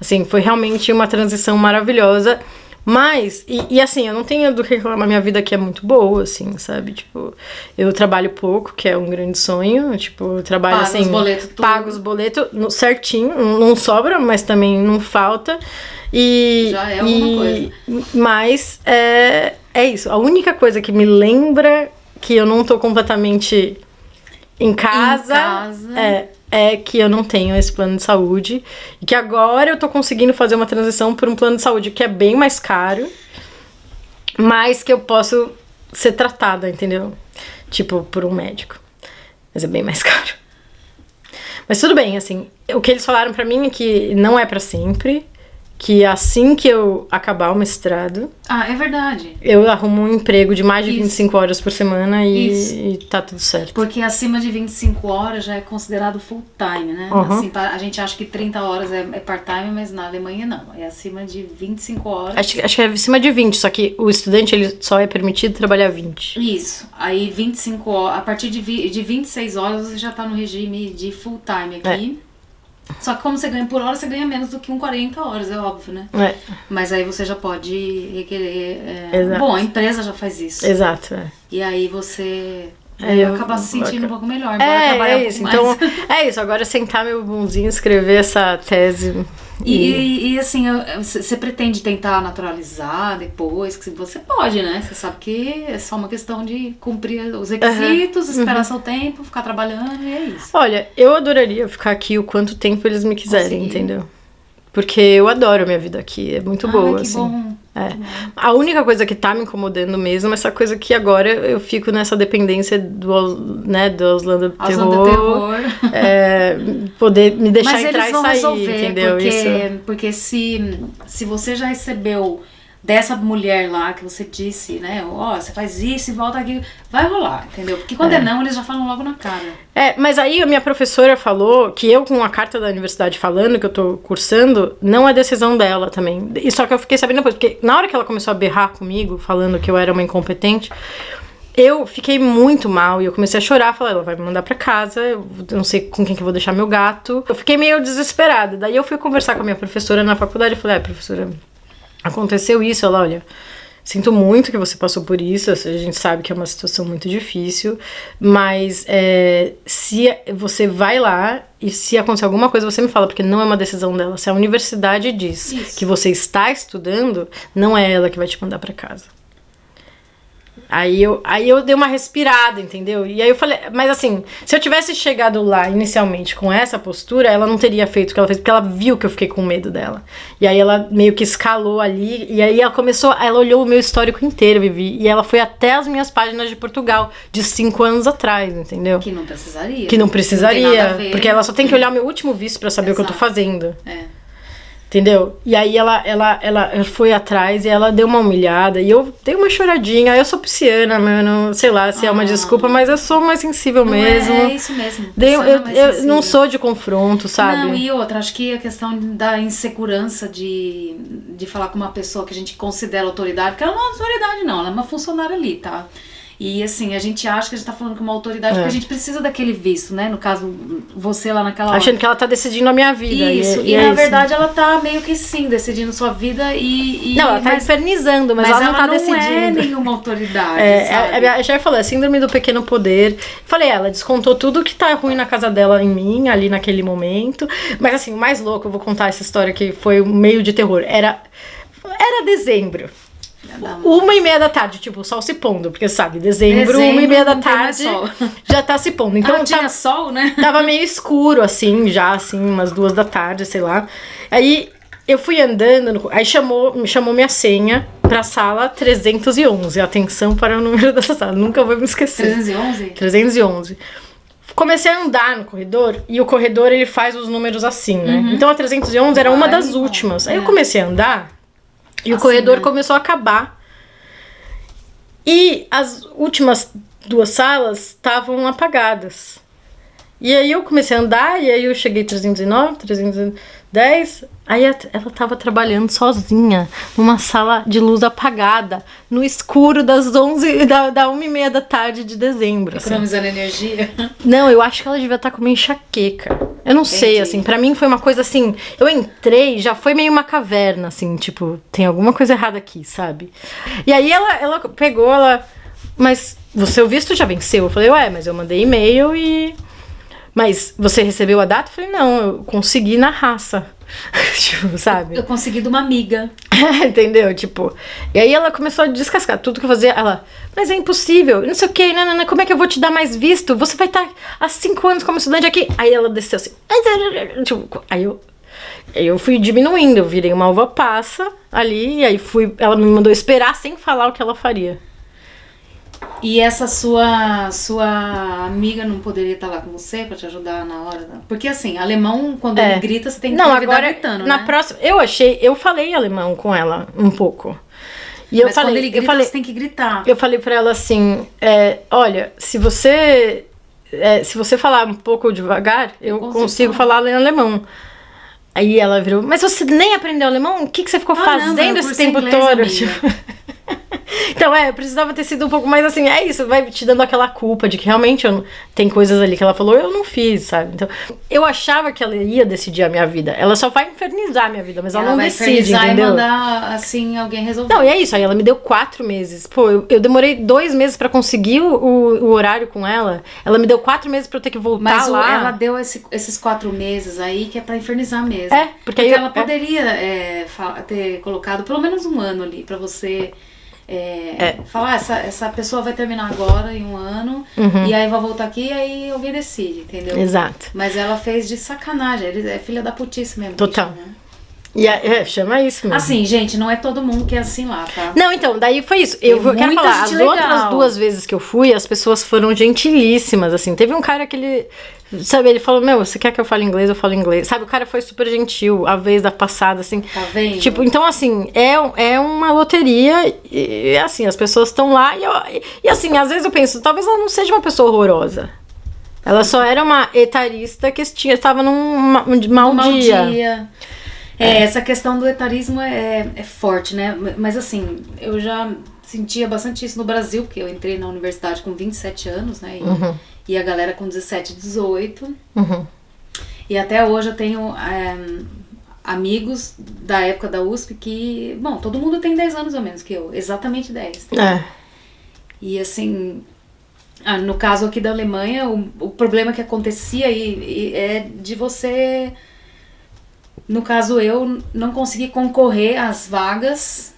Assim, foi realmente uma transição maravilhosa. Mas, assim, eu não tenho do que reclamar, minha vida aqui é muito boa, assim, sabe? Tipo, eu trabalho pouco, que é um grande sonho, tipo, eu trabalho assim... Pago os boletos certinho, não sobra, mas também não falta. Já é alguma coisa. Mas, é isso, a única coisa que me lembra que eu não tô completamente em casa. É que eu não tenho esse plano de saúde e que agora eu tô conseguindo fazer uma transição por um plano de saúde que é bem mais caro, mas que eu posso ser tratada, entendeu? Tipo, por um médico. Mas é bem mais caro. Mas tudo bem, assim, o que eles falaram pra mim é que não é pra sempre, que assim que eu acabar o mestrado... é verdade. Eu arrumo um emprego de mais de 25 horas por semana e tá tudo certo. Porque acima de 25 horas já é considerado full time, né? Assim, a gente acha que 30 horas é part-time, mas na Alemanha não. É acima de 25 horas. Acho que é acima de 20, só que o estudante ele só é permitido trabalhar 20. Isso. Aí 25 horas, a partir de 26 horas você já tá no regime de full time aqui. Só que como você ganha por hora, você ganha menos do que 40 horas, é óbvio, né? Mas aí você já pode requerer... Bom, a empresa já faz isso. Exato, E aí você... acaba se sentindo um pouco melhor, trabalhar um pouco mais. Então, é isso, agora sentar meu bundinho, escrever essa tese. E assim, você pretende tentar naturalizar depois? Que você pode, né? Você sabe que é só uma questão de cumprir os requisitos, esperar seu tempo, ficar trabalhando e é isso. Olha, eu adoraria ficar aqui o quanto tempo eles me quiserem, entendeu? Porque eu adoro a minha vida aqui, é muito boa, que assim. Bom. A única coisa que tá me incomodando mesmo é essa coisa que agora eu fico nessa dependência do Auslanda do Terror. Poder me deixar entrar e sair, resolver, entendeu? Porque se você já recebeu dessa mulher lá que você disse, né? Você faz isso e volta aqui, vai rolar, entendeu? Porque quando não, eles já falam logo na cara. Mas aí a minha professora falou que eu, com a carta da universidade falando que eu tô cursando, não é decisão dela também. E só que eu fiquei sabendo depois, porque na hora que ela começou a berrar comigo, falando que eu era uma incompetente, eu fiquei muito mal e eu comecei a chorar, falei, ela vai me mandar pra casa, eu não sei com quem que eu vou deixar meu gato. Eu fiquei meio desesperada. Daí eu fui conversar com a minha professora na faculdade e falei, professora, aconteceu isso. Ela, olha, sinto muito que você passou por isso, a gente sabe que é uma situação muito difícil, mas se você vai lá e se acontecer alguma coisa, você me fala, porque não é uma decisão dela. Se a universidade diz que você está estudando, não é ela que vai te mandar pra casa. Aí eu dei uma respirada, entendeu? E aí eu falei, mas assim, se eu tivesse chegado lá inicialmente com essa postura, ela não teria feito o que ela fez, porque ela viu que eu fiquei com medo dela. E aí ela meio que escalou ali, e aí ela olhou o meu histórico inteiro, Vivi, e ela foi até as minhas páginas de Portugal, de 5 anos atrás, entendeu? Que não precisaria. Que não precisaria, porque ela só tem que olhar o meu último visto pra saber o que eu tô fazendo. Entendeu? E aí ela foi atrás e ela deu uma humilhada. E eu dei uma choradinha. Eu sou pisciana, mano. Sei lá se é uma desculpa, mas eu sou mais sensível mesmo. É isso mesmo. Eu não sou de confronto, sabe? Não, e outra, acho que a questão da insegurança de falar com uma pessoa que a gente considera autoridade, porque ela não é autoridade, não, ela é uma funcionária ali, tá? E assim, a gente acha que a gente tá falando com uma autoridade porque a gente precisa daquele visto, né? No caso, você lá naquela hora. Achando que ela tá decidindo a minha vida. Isso, e na verdade ela tá meio que sim, decidindo sua vida e não, ela tá infernizando, mas ela não tá decidindo. Mas ela não é nenhuma autoridade, sabe? A já falou, é síndrome do pequeno poder. Falei, ela descontou tudo que tá ruim na casa dela em mim, ali naquele momento. Mas assim, o mais louco, eu vou contar essa história que foi um meio de terror. Era dezembro. 1h30 da tarde, tipo, o sol se pondo, porque sabe, dezembro 1h30 da tarde já tá se pondo. Então tinha sol, né? Tava meio escuro, assim, já, assim, umas 2 da tarde, sei lá. Aí eu fui andando, aí chamou minha senha pra sala 311. Atenção para o número dessa sala, nunca vou me esquecer. 311? 311. Comecei a andar no corredor, e o corredor ele faz os números assim, né? Então a 311 era uma das últimas. Aí eu comecei a andar. E o corredor começou a acabar. E as últimas 2 salas estavam apagadas. E aí eu comecei a andar, e aí eu cheguei 309, 310. Aí ela tava trabalhando sozinha, numa sala de luz apagada, no escuro das 1h30 da tarde de dezembro. Economizando energia? Não, eu acho que ela devia estar com uma enxaqueca. Eu não sei, assim, pra mim foi uma coisa assim, eu entrei, já foi meio uma caverna, assim, tipo, tem alguma coisa errada aqui, sabe? E aí ela pegou, mas o visto já venceu? Eu falei, mas eu mandei e-mail mas você recebeu a data? Eu falei, não, eu consegui na raça. Tipo, sabe? Eu consegui de uma amiga. Entendeu? Tipo, e aí ela começou a descascar tudo que eu fazia. Ela, mas é impossível, não sei o que, não, como é que eu vou te dar mais visto? Você vai estar há 5 anos como estudante aqui. Aí ela desceu assim. Tipo, aí eu fui diminuindo, eu virei uma uva passa ali, e aí ela me mandou esperar sem falar o que ela faria. E essa sua amiga não poderia estar lá com você pra te ajudar na hora? Porque assim, alemão, quando ele grita, você tem que convidar gritando, na né? próxima, eu falei alemão com ela um pouco. E mas quando ele grita, você tem que gritar. Eu falei pra ela assim, olha, se você falar um pouco devagar, eu consigo falar em alemão. Aí ela virou, mas você nem aprendeu alemão? O que você ficou fazendo esse tempo todo? Então, eu precisava ter sido um pouco mais assim, isso, vai te dando aquela culpa de que realmente tem coisas ali que ela falou, eu não fiz, sabe? Então, eu achava que ela ia decidir a minha vida. Ela só vai infernizar a minha vida, mas ela não decide, entendeu? E mandar, assim, alguém resolver. Não, e é isso, aí ela me deu 4 meses. Pô, eu demorei 2 meses pra conseguir o horário com ela. Ela me deu 4 meses pra eu ter que voltar lá. Mas ela deu esses 4 meses aí que é pra infernizar mesmo. Porque ela poderia ter colocado pelo menos 1 ano ali pra você... falar, essa pessoa vai terminar agora em 1 ano, e aí vai voltar aqui e aí alguém decide, entendeu? Exato. Mas ela fez de sacanagem, ele é filha da putice mesmo. Total. Bicho, né? Chama isso mesmo. Assim, gente, não é todo mundo que é assim lá, tá? Não, então, daí foi isso. Eu quero falar, as outras 2 vezes que eu fui, as pessoas foram gentilíssimas, assim. Teve um cara que ele falou, você quer que eu fale inglês? Eu falo inglês. Sabe, o cara foi super gentil a vez da passada, assim. Tá vendo? Tipo, então, assim, é uma loteria e assim, as pessoas estão lá e assim, às vezes eu penso, talvez ela não seja uma pessoa horrorosa. Ela só era uma etarista que estava num mau dia. Essa questão do etarismo é forte, né? Mas assim, eu já sentia bastante isso no Brasil, porque eu entrei na universidade com 27 anos, né? E a galera com 17, 18. E até hoje eu tenho amigos da época da USP que... Bom, todo mundo tem 10 anos ou menos que eu. Exatamente 10. Tá? E assim... no caso aqui da Alemanha, o problema que acontecia é de você... No caso, eu não consegui concorrer às vagas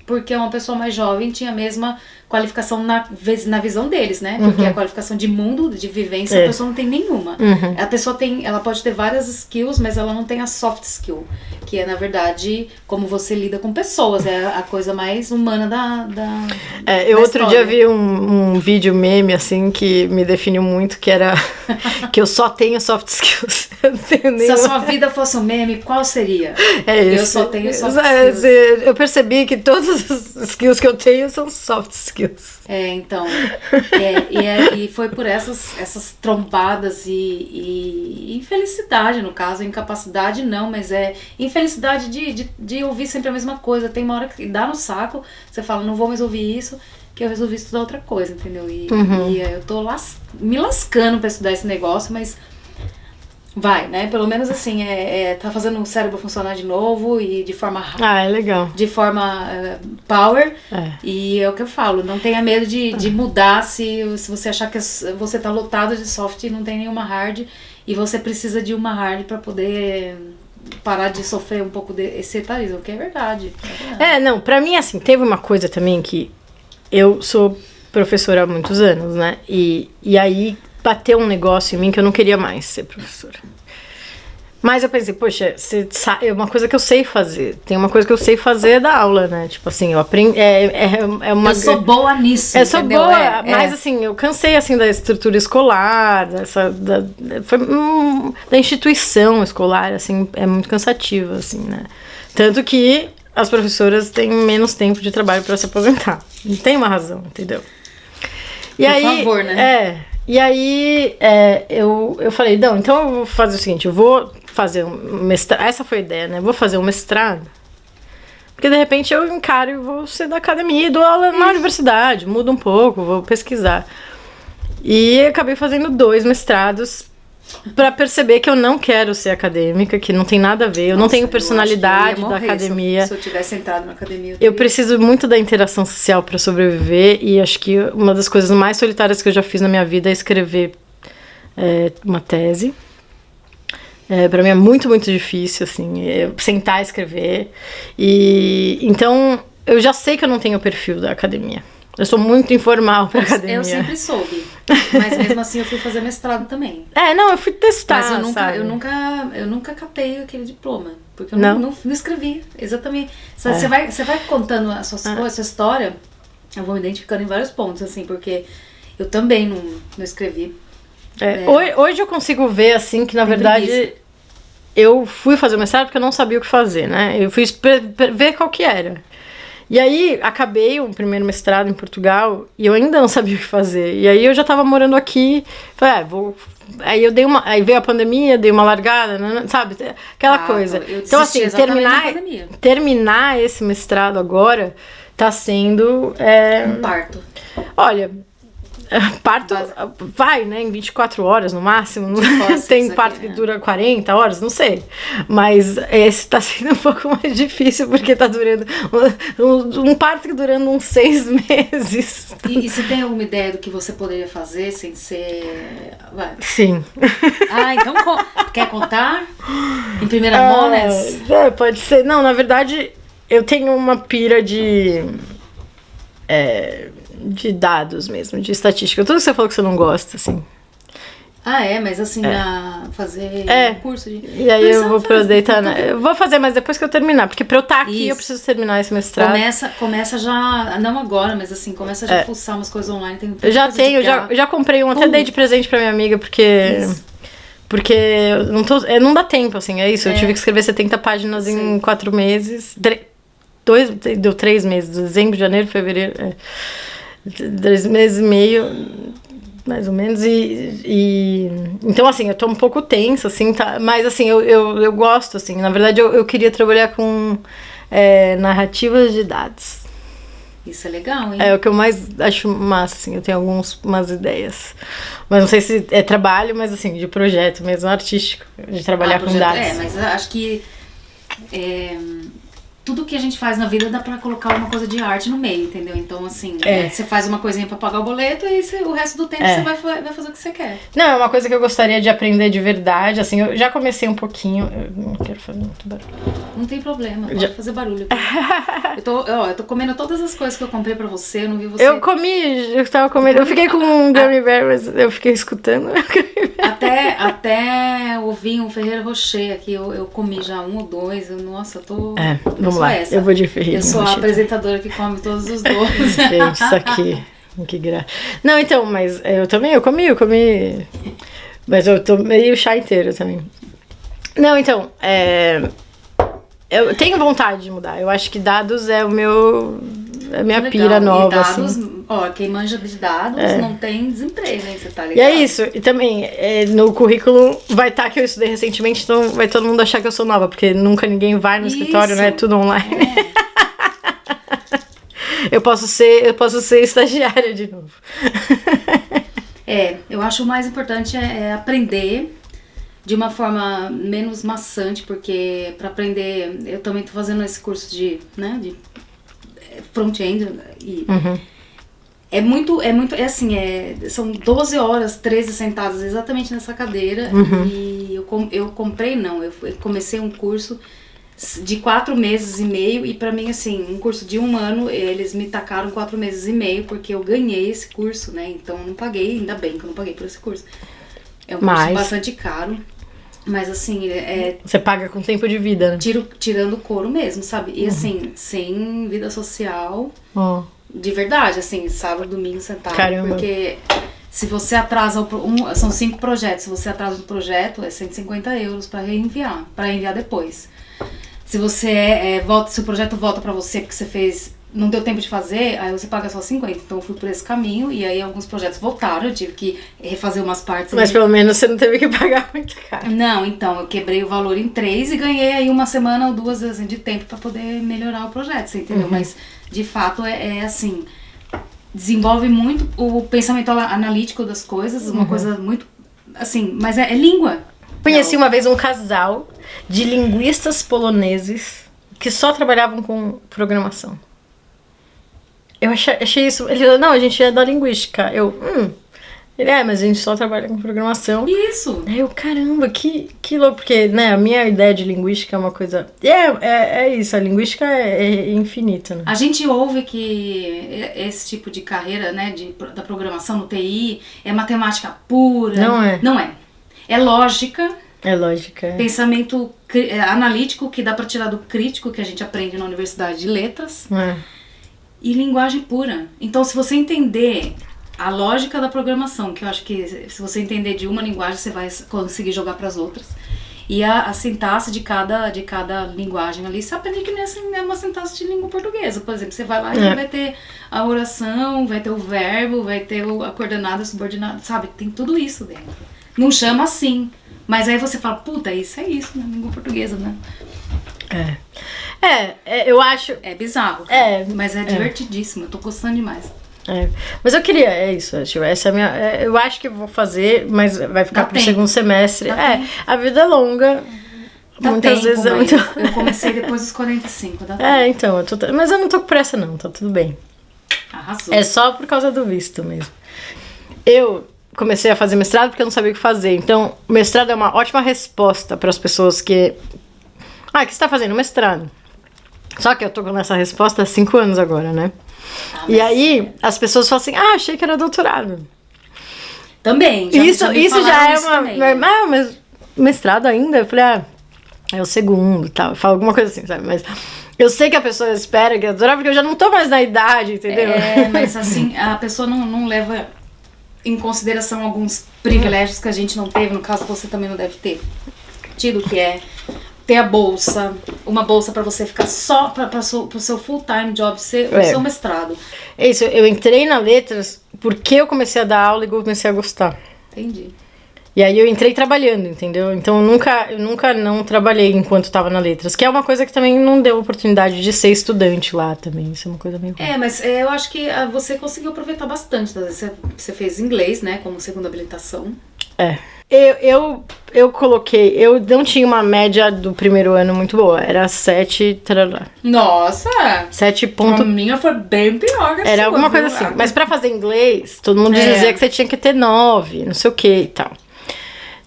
porque uma pessoa mais jovem tinha a mesma qualificação na visão deles, né? Porque a qualificação de mundo, de vivência, a pessoa não tem nenhuma. A pessoa ela pode ter várias skills, mas ela não tem a soft skill, que é, na verdade, como você lida com pessoas, é a coisa mais humana Eu da outro história. dia vi um vídeo meme, assim, que me definiu muito, que era que eu só tenho soft skills. Eu não tenho Se a nenhuma... sua vida fosse um meme, qual seria? É Eu isso. só tenho soft skills. Eu percebi que todos os skills que eu tenho são soft skills. Então, e foi por essas trombadas e infelicidade, no caso, incapacidade não, mas infelicidade de ouvir sempre a mesma coisa. Tem uma hora que dá no saco, você fala, não vou mais ouvir isso, que eu resolvi estudar outra coisa, entendeu? E eu tô me lascando pra estudar esse negócio, mas vai, né? Pelo menos assim, tá fazendo o cérebro funcionar de novo e de forma Ah, é legal. de forma power. É. E é o que eu falo, não tenha medo de mudar se você achar que você tá lotado de soft e não tem nenhuma hard e você precisa de uma hard pra poder parar de sofrer um pouco desse etarismo, que é verdade. Não, pra mim, assim, teve uma coisa também que eu sou professora há muitos anos, né? E aí bateu um negócio em mim que eu não queria mais ser professora. Mas eu pensei, poxa, é uma coisa que eu sei fazer. Tem uma coisa que eu sei fazer é dar aula, né? Tipo assim, eu aprendi. Eu sou boa nisso, eu sou entendeu? boa, mas assim, eu cansei assim da estrutura escolar, da instituição escolar, assim, é muito cansativo, assim, né? Tanto que as professoras têm menos tempo de trabalho para se aposentar. E tem uma razão, entendeu? E Por aí, favor, né? E aí eu falei, não, então eu vou fazer o seguinte, eu vou fazer um mestrado, essa foi a ideia, né? Eu vou fazer um mestrado, porque de repente eu encaro e vou ser da academia e dou aula na universidade, mudo um pouco, vou pesquisar. E acabei fazendo 2 mestrados pra perceber que eu não quero ser acadêmica, que não tem nada a ver, eu não tenho personalidade da academia. Se eu tivesse entrado na academia, Eu preciso muito da interação social para sobreviver e acho que uma das coisas mais solitárias que eu já fiz na minha vida é escrever uma tese. Para mim é muito, muito difícil, assim, sentar e escrever. E então eu já sei que eu não tenho o perfil da academia. Eu sou muito informal pra academia. Eu sempre soube, mas mesmo assim eu fui fazer mestrado também. Não, eu fui testar, Mas eu nunca catei aquele diploma, porque eu não escrevi, exatamente. Você vai contando a sua história, eu vou me identificando em vários pontos, assim, porque eu também não escrevi. Hoje eu consigo ver, assim, que na verdade eu fui fazer o mestrado porque eu não sabia o que fazer, né? Eu fui ver qual que era. E aí, acabei o primeiro mestrado em Portugal e eu ainda não sabia o que fazer. E aí eu já tava morando aqui, falei, Aí eu aí veio a pandemia, dei uma largada, né? Sabe? Aquela coisa. Então, assim, terminar esse mestrado agora tá sendo... um parto. Olha... Parto vai, né, em 24 horas no máximo. Tem parto que dura 40 horas, não sei. Mas esse tá sendo um pouco mais difícil porque tá durando um parto que durando uns 6 meses. E você tem alguma ideia do que você poderia fazer sem ser... Sim. Então quer contar? Em primeira mão, né? Pode ser. Não, na verdade, eu tenho uma pira de dados mesmo, de estatística. Tudo que você falou que você não gosta, assim. Mas assim, fazer curso de... E aí eu vou pra deitar... Eu vou fazer, mas depois que eu terminar. Porque pra eu estar aqui, eu preciso terminar esse mestrado. Começa já... Não agora, mas assim, começa já a fuçar umas coisas online. Eu já tenho, já comprei um. Até dei de presente pra minha amiga, porque... Isso. Porque não dá tempo, assim, é isso. Eu tive que escrever 70 páginas em 4 meses. Deu 3 meses. Dezembro, janeiro, fevereiro... 3 meses e meio, mais ou menos, então, assim, eu tô um pouco tensa, assim, tá, mas, assim, eu gosto, assim, na verdade, eu queria trabalhar com narrativas de dados. Isso é legal, hein? É o que eu mais acho massa, assim, eu tenho umas ideias, mas não sei se é trabalho, mas, assim, de projeto mesmo, artístico, de trabalhar com dados. Mas acho que tudo que a gente faz na vida dá pra colocar uma coisa de arte no meio, entendeu? Então, assim, você faz uma coisinha pra pagar o boleto e o resto do tempo você vai fazer o que você quer. Não, é uma coisa que eu gostaria de aprender de verdade, assim, eu já comecei um pouquinho, eu não quero fazer muito barulho. Não tem problema, pode fazer barulho. Eu tô comendo todas as coisas que eu comprei pra você, eu não vi você... Eu tava comendo, eu fiquei com um gummy bear, mas eu fiquei escutando. até o vinho Ferreiro Rocher aqui, eu comi já 1 ou 2. Nossa, eu tô. Vamos lá. Essa. Eu vou de Ferreiro Eu sou Rocher. a apresentadora que come todos os doces. Gente, isso aqui. Que graça. Não, então, mas eu comi. Mas eu tomei o chá inteiro também. Não, então, eu tenho vontade de mudar. Eu acho que dados é a minha Legal. pira nova, E dados, assim. quem manja de dados não tem desemprego, hein? Você tá ligado? E é isso. E também, no currículo vai estar que eu estudei recentemente, então vai todo mundo achar que eu sou nova, porque nunca ninguém vai no escritório, né? É tudo online. Eu posso ser estagiária de novo. Eu acho o mais importante é aprender de uma forma menos maçante, porque para aprender, eu também tô fazendo esse curso de front-end e são 12 horas, 13 sentadas exatamente nessa cadeira e eu comecei um curso de 4 meses e meio e pra mim, assim, um curso de 1 ano, eles me tacaram 4 meses e meio porque eu ganhei esse curso, né? Então eu não paguei, ainda bem que eu não paguei por esse curso. É um curso bastante caro, mas assim, Você paga com tempo de vida, né? Tirando o couro mesmo, sabe? E assim, sem vida social, Oh. de verdade, assim, sábado, domingo sentado. Caramba. Porque se você atrasa, são 5 projetos, se você atrasa um projeto, é 150 euros pra enviar depois. Se você se o projeto volta pra você porque você não deu tempo de fazer, aí você paga só 50. Então eu fui por esse caminho e aí alguns projetos voltaram, eu tive que refazer umas partes. Mas pelo menos você não teve que pagar muito caro. Não, então eu quebrei o valor em 3 e ganhei aí 1 semana ou 2 assim, de tempo pra poder melhorar o projeto, você entendeu? Mas de fato é assim, desenvolve muito o pensamento analítico das coisas, uma coisa muito assim, mas é língua. Conheci uma vez um casal de linguistas poloneses que só trabalhavam com programação. Eu achei isso. Ele falou, não, a gente é da linguística. Ele mas a gente só trabalha com programação. Isso! Aí eu, caramba, que louco, porque, né, a minha ideia de linguística é uma coisa. É isso, a linguística é infinita, né? A gente ouve que esse tipo de carreira, né, da programação no TI é matemática pura. Não é. Não é. É lógica. É lógica. Pensamento analítico que dá pra tirar do crítico que a gente aprende na Universidade de Letras. E linguagem pura. Então, se você entender a lógica da programação, que eu acho que se você entender de uma linguagem, você vai conseguir jogar para as outras. E a sintaxe de cada linguagem ali, você aprende que é uma sintaxe de língua portuguesa. Por exemplo, você vai lá e vai ter a oração, vai ter o verbo, vai ter a coordenada subordinada, sabe? Tem tudo isso dentro. Não chama assim. Mas aí você fala, puta, isso é isso na língua portuguesa, né? Eu acho... É bizarro, mas é divertidíssimo, eu tô gostando demais. Mas eu queria, isso, tipo, essa é a minha... eu acho que eu vou fazer, mas vai ficar pro segundo semestre. A vida é longa, muitas vezes é muito... Eu comecei depois dos 45, dá tempo. Então, mas eu não tô com pressa não, tá tudo bem. Arrasou. É só por causa do visto mesmo. Eu comecei a fazer mestrado porque eu não sabia o que fazer. Então, o mestrado é uma ótima resposta para as pessoas que... o que você tá fazendo? Mestrado. Só que eu tô com essa resposta há 5 anos agora, né? E aí, as pessoas falam assim, achei que era doutorado. Também. Isso já é uma... mas mestrado ainda? Eu falei, é o segundo e tal. Eu falo alguma coisa assim, sabe? Mas eu sei que a pessoa espera que é doutorado, porque eu já não tô mais na idade, entendeu? Mas assim, a pessoa não leva em consideração alguns privilégios que a gente não teve. No caso, você também não deve ter tido, que é ter a bolsa, uma bolsa pra você ficar só pro seu full-time job, o seu mestrado. É isso, eu entrei na Letras porque eu comecei a dar aula e comecei a gostar. Entendi. E aí eu entrei trabalhando, entendeu? Então eu nunca não trabalhei enquanto estava na Letras, que é uma coisa que também não deu oportunidade de ser estudante lá também, isso é uma coisa meio ruim. Mas eu acho que você conseguiu aproveitar bastante, você fez inglês, né, como segunda habilitação. Eu coloquei, eu não tinha uma média do primeiro ano muito boa, era 7, tarará. Nossa! 7 A minha foi bem pior que a Era sua, alguma coisa assim, mas pra fazer inglês, todo mundo dizia que você tinha que ter 9, não sei o que e tal.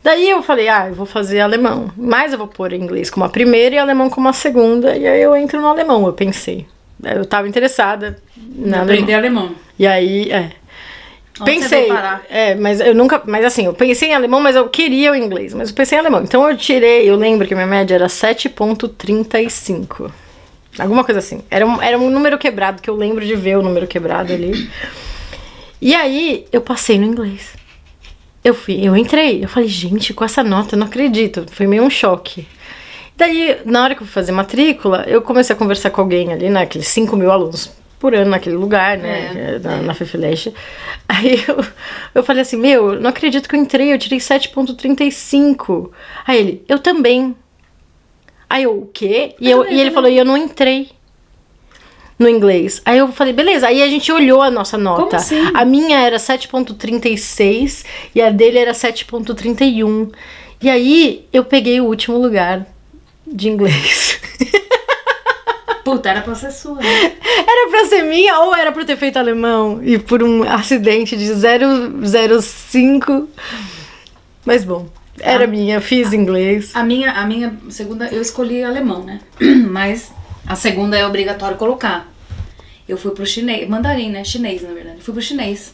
Daí eu falei, eu vou fazer alemão, mas eu vou pôr inglês como a primeira e alemão como a segunda, e aí eu entro no alemão, eu pensei. Eu tava interessada na aprender alemão. E aí, Onde você Pensei, veio parar? mas eu nunca, mas assim, eu pensei em alemão, mas eu queria o inglês, mas eu pensei em alemão. Então eu lembro que minha média era 7,35. Alguma coisa assim. Era um número quebrado, que eu lembro de ver o número quebrado ali. E aí, eu passei no inglês. Eu entrei, eu falei, gente, com essa nota, eu não acredito. Foi meio um choque. Daí, na hora que eu fui fazer matrícula, eu comecei a conversar com alguém ali, né? Aqueles 5 mil alunos por ano naquele lugar, né? Na Fefeleche. Aí eu falei assim, não acredito que eu entrei, eu tirei 7,35. Aí ele, eu também. Aí eu, o quê? E ele falou, e eu não entrei no inglês. Aí eu falei, beleza. Aí a gente olhou a nossa nota. Como assim? A minha era 7,36 e a dele era 7,31. E aí eu peguei o último lugar de inglês. Puta, era pra ser sua, né? Era pra ser minha ou era pra ter feito alemão? E por um acidente de 0,05. Mas bom, era minha, fiz inglês. A minha segunda, eu escolhi alemão, né? Mas a segunda é obrigatório colocar. Eu fui pro chinês, mandarim, né? Chinês, na verdade. Eu fui pro chinês.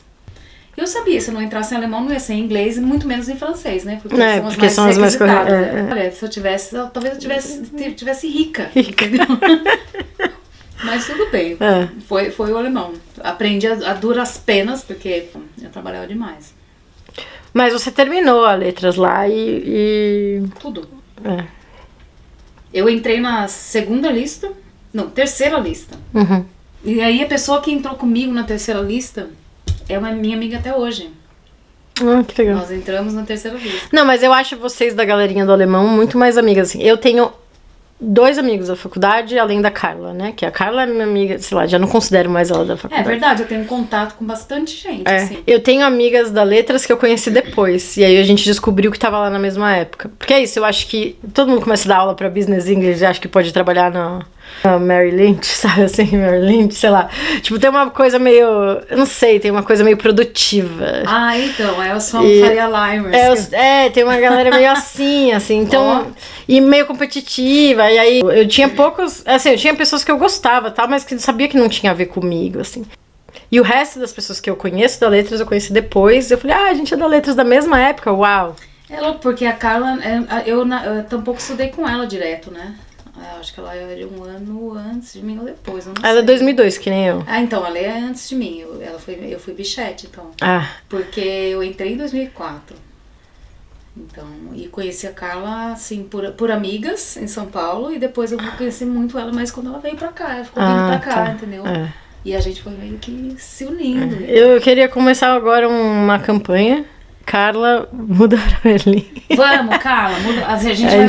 Eu sabia, se eu não entrasse em alemão, não ia ser em inglês e muito menos em francês, né? Porque são as mais requisitadas, né? Olha, se eu tivesse, talvez eu tivesse rica. Entendeu? Mas tudo bem. Foi o alemão. Aprendi a duras penas, porque eu trabalhava demais. Mas você terminou a letras lá e... Tudo. Eu entrei na terceira lista. Uhum. E aí a pessoa que entrou comigo na terceira lista é uma minha amiga até hoje. Que legal. Nós entramos na terceira lista. Não, mas eu acho vocês da galerinha do alemão muito mais amigas, assim. Eu tenho 2 amigos da faculdade, além da Carla, né? Que a Carla é minha amiga, sei lá, já não considero mais ela da faculdade. É verdade, eu tenho contato com bastante gente, assim. Eu tenho amigas da Letras que eu conheci depois. E aí a gente descobriu que tava lá na mesma época. Porque é isso, eu acho que todo mundo começa a dar aula pra Business English e acha que pode trabalhar na Mary Lynch, sabe assim? Mary Lynch, sei lá. Tipo, tem uma coisa meio... Eu não sei, tem uma coisa meio produtiva. Então, eu sou Faria Limers. Tem uma galera meio assim. Então... E meio competitiva. E aí eu tinha poucos... Assim, eu tinha pessoas que eu gostava, tá? Mas que eu sabia que não tinha a ver comigo, assim. E o resto das pessoas que eu conheço da Letras, eu conheci depois. Eu falei, a gente é da Letras da mesma época, uau. É louco, porque a Carla, eu tampouco estudei com ela direto, né? Eu acho que ela é de um ano antes de mim ou depois, eu não sei. Ela é 2002, que nem eu. Então, ela é antes de mim. Eu fui bichete, então. Porque eu entrei em 2004. Então, e conheci a Carla, assim, por amigas em São Paulo. E depois eu conheci muito ela, mas quando ela veio pra cá, ela ficou vindo pra cá, entendeu? E a gente foi meio que se unindo. Eu queria começar agora uma campanha. Carla, muda pra Berlim. Vamos, Carla, muda. A gente vai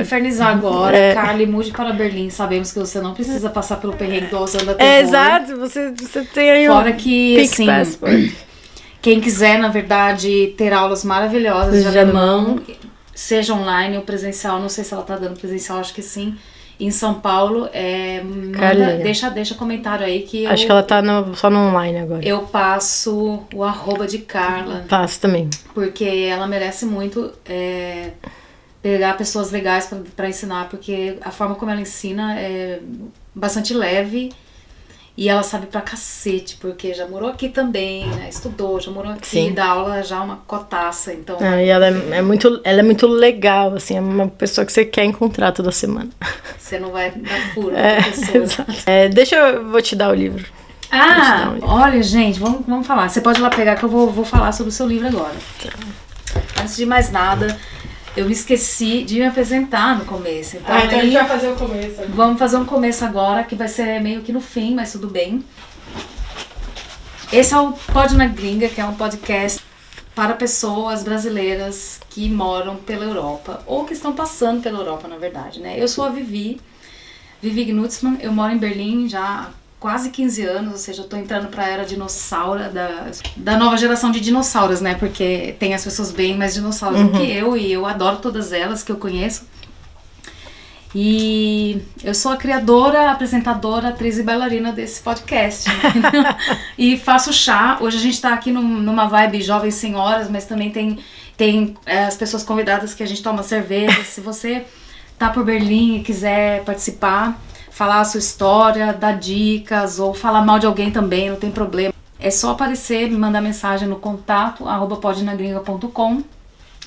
infernizar agora. Carla, mude para Berlim. Sabemos que você não precisa passar pelo perrengue do Osanda Terror. Exato, você tem aí fora que, assim, passport. Quem quiser, na verdade, ter aulas maravilhosas de alemão, seja online ou presencial, não sei se ela tá dando presencial, acho que sim. Em São Paulo, deixa comentário aí que acho que ela tá só no online agora. Eu passo o @ de Carla. Passo também. Porque ela merece muito pegar pessoas legais pra ensinar, porque a forma como ela ensina é bastante leve. E ela sabe pra cacete, porque já morou aqui também, né? Estudou, já morou aqui, Sim. dá aula já uma cotaça, então... E ela é muito legal, assim, é uma pessoa que você quer encontrar toda semana. Você não vai dar furo com pessoa. Vou te dar o livro. Olha, gente, vamos falar. Você pode ir lá pegar que eu vou falar sobre o seu livro agora. Antes de mais nada, eu me esqueci de me apresentar no começo. Então a gente vai fazer o começo. Vamos fazer um começo agora, que vai ser meio que no fim, mas tudo bem. Esse é o Pod na Gringa, que é um podcast para pessoas brasileiras que moram pela Europa, ou que estão passando pela Europa, na verdade, né? Eu sou a Vivi Gnutzmann, eu moro em Berlim já há quase 15 anos, ou seja, eu tô entrando pra era dinossauro, da nova geração de dinossauros, né? Porque tem as pessoas bem mais dinossauros do que eu, e eu adoro todas elas que eu conheço. E eu sou a criadora, apresentadora, atriz e bailarina desse podcast. E faço chá. Hoje a gente tá aqui numa vibe jovens senhoras, mas também tem as pessoas convidadas que a gente toma cerveja. Se você tá por Berlim e quiser participar, falar a sua história, dar dicas ou falar mal de alguém também, não tem problema. é só aparecer, me mandar mensagem no contato@podnagringa.com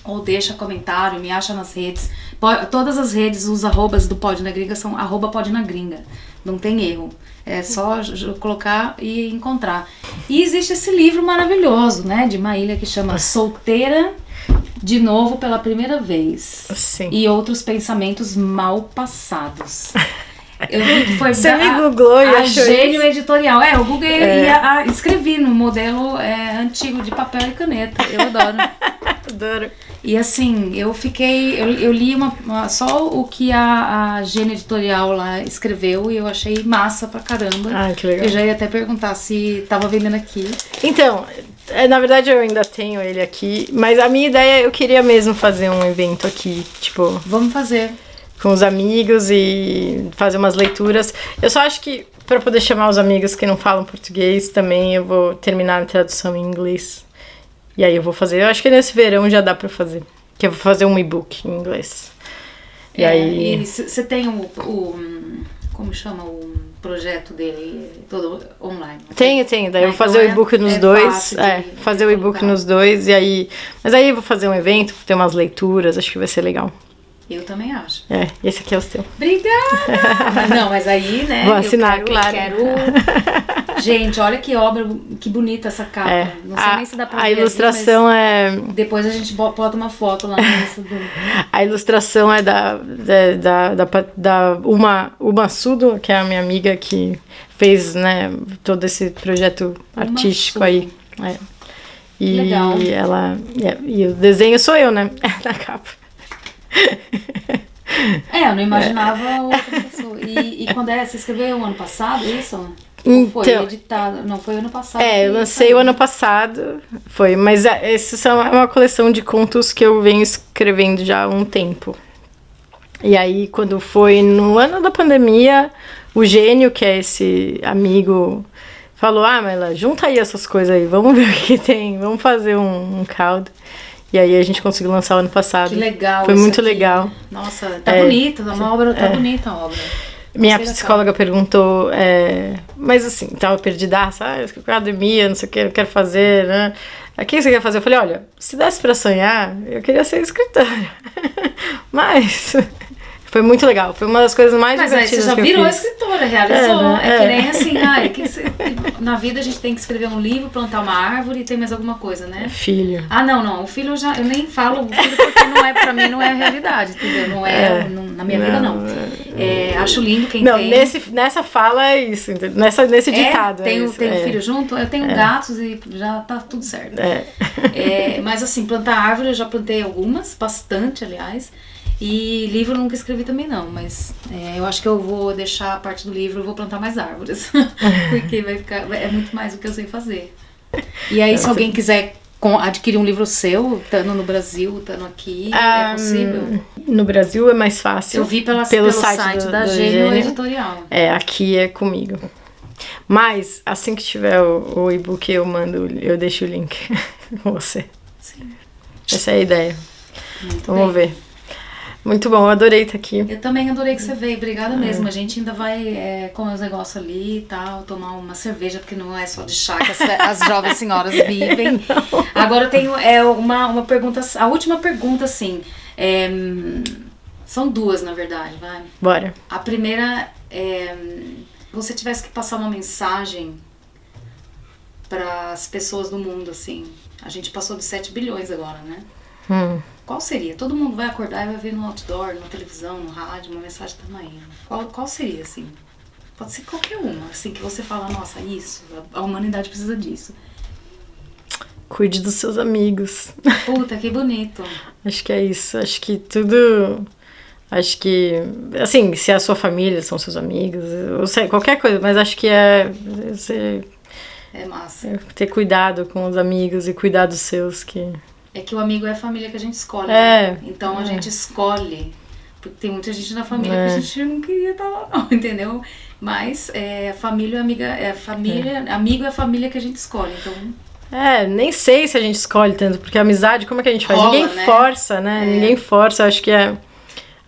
ou deixa comentário, me acha nas redes. Todas as redes, os arrobas do Pod na Gringa são @podnagringa. Não tem erro. É só colocar e encontrar. E existe esse livro maravilhoso, né? De Maília que chama Solteira de Novo pela Primeira Vez. Sim. E Outros Pensamentos Mal Passados. Eu vi que foi Você me googlou e achou Gênio Editorial. Eu googlei e escrevi no modelo antigo de papel e caneta. Eu adoro. Adoro. E assim, eu li só o que a Gênio Editorial lá escreveu e eu achei massa pra caramba. Ah, que legal. Eu já ia até perguntar se tava vendendo aqui. Então, na verdade eu ainda tenho ele aqui, mas a minha ideia, eu queria mesmo fazer um evento aqui, tipo... Vamos fazer. Com os amigos e fazer umas leituras. Eu só acho que pra poder chamar os amigos que não falam português também, eu vou terminar a tradução em inglês. E aí eu vou fazer, eu acho que nesse verão já dá pra fazer. Que eu vou fazer um e-book em inglês. E aí... E você tem como chama o projeto dele todo online? Tenho. Daí eu vou fazer o e-book nos dois. Fazer o e-book nos dois. E aí... Mas aí eu vou fazer um evento, ter umas leituras, acho que vai ser legal. Eu também acho. Esse aqui é o seu. Obrigada! Não, mas aí, né? Vou assinar, claro. Eu quero... Gente, olha que obra, que bonita essa capa. Não sei nem se dá pra ver. A ilustração ali, depois a gente bota uma foto lá nessa do... A ilustração é da Uma Sudo, que é a minha amiga que fez, né, todo esse projeto artístico aí. E legal. E o desenho sou eu, né? Na capa. Eu não imaginava outra pessoa. E quando você escreveu o ano passado, isso? Então, foi editado? Não, foi ano passado. Eu lancei o ano passado, mas esses são uma coleção de contos que eu venho escrevendo já há um tempo. E aí, quando foi no ano da pandemia, o Gênio, que é esse amigo, falou, Maila, junta aí essas coisas aí, vamos ver o que tem, vamos fazer um caldo. E aí a gente conseguiu lançar o ano passado. Que legal. Foi muito legal. Nossa, tá bonita, uma obra, tá bonita a obra. Minha psicóloga perguntou, mas assim, tava perdidaça, academia, não sei o que, eu quero fazer, né? O que você quer fazer? Eu falei, olha, se desse pra sonhar, eu queria ser escritora. Mas foi muito legal, foi uma das coisas mais divertidas que eu fiz. Mas aí você já virou escritora, realizou. Que nem assim, na vida a gente tem que escrever um livro, plantar uma árvore e tem mais alguma coisa, né? Filho. Não, o filho eu nem falo o filho porque pra mim não é a realidade, entendeu? Não é, na minha vida não. Acho lindo quem tem. Nessa fala é isso, nesse ditado. Tem um filho junto, eu tenho gatos e já tá tudo certo. Mas assim, plantar árvore eu já plantei algumas, bastante aliás. E livro eu nunca escrevi também não, mas eu acho que eu vou deixar a parte do livro, eu vou plantar mais árvores, porque é muito mais do que eu sei fazer. E aí se alguém quiser adquirir um livro seu, estando no Brasil, estando aqui, é possível? No Brasil é mais fácil. Eu vi pelo site da Gênio Editorial. Aqui é comigo. Mas assim que tiver o e-book eu deixo o link com você. Sim. Essa é a ideia. Vamos ver. Muito bom, eu adorei estar aqui. Eu também adorei que você veio, obrigada mesmo. A gente ainda vai comer os negócios ali e tal, tomar uma cerveja, porque não é só de chá que as jovens senhoras vivem. Não. Agora eu tenho uma pergunta, a última pergunta, assim, são duas, na verdade, vai? Bora. A primeira se você tivesse que passar uma mensagem para as pessoas do mundo, assim, a gente passou de 7 bilhões agora, né? Qual seria? Todo mundo vai acordar e vai ver no outdoor, na televisão, no rádio, uma mensagem da Maíla. Qual seria, assim? Pode ser qualquer uma, assim, que você fala, nossa, isso, a humanidade precisa disso. Cuide dos seus amigos. Puta, que bonito. Acho que é isso, acho que tudo... Acho que, assim, se é a sua família, são seus amigos, eu sei, qualquer coisa, mas acho que é massa. Ter cuidado com os amigos e cuidar dos seus, que... É que o amigo é a família que a gente escolhe, né? Então a gente escolhe, porque tem muita gente na família que a gente não queria estar lá, não, entendeu? Mas família, amiga, amigo é a família que a gente escolhe, então... nem sei se a gente escolhe tanto, porque a amizade, como é que a gente faz? Rola, ninguém força, né? Ninguém força, acho que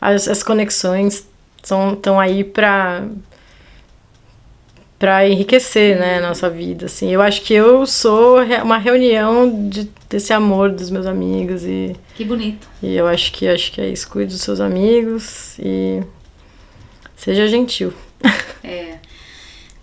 as conexões estão aí pra para enriquecer, né, a nossa vida, assim. Eu acho que eu sou uma reunião desse amor dos meus amigos e... Que bonito. E eu acho que é isso. Cuide dos seus amigos e seja gentil.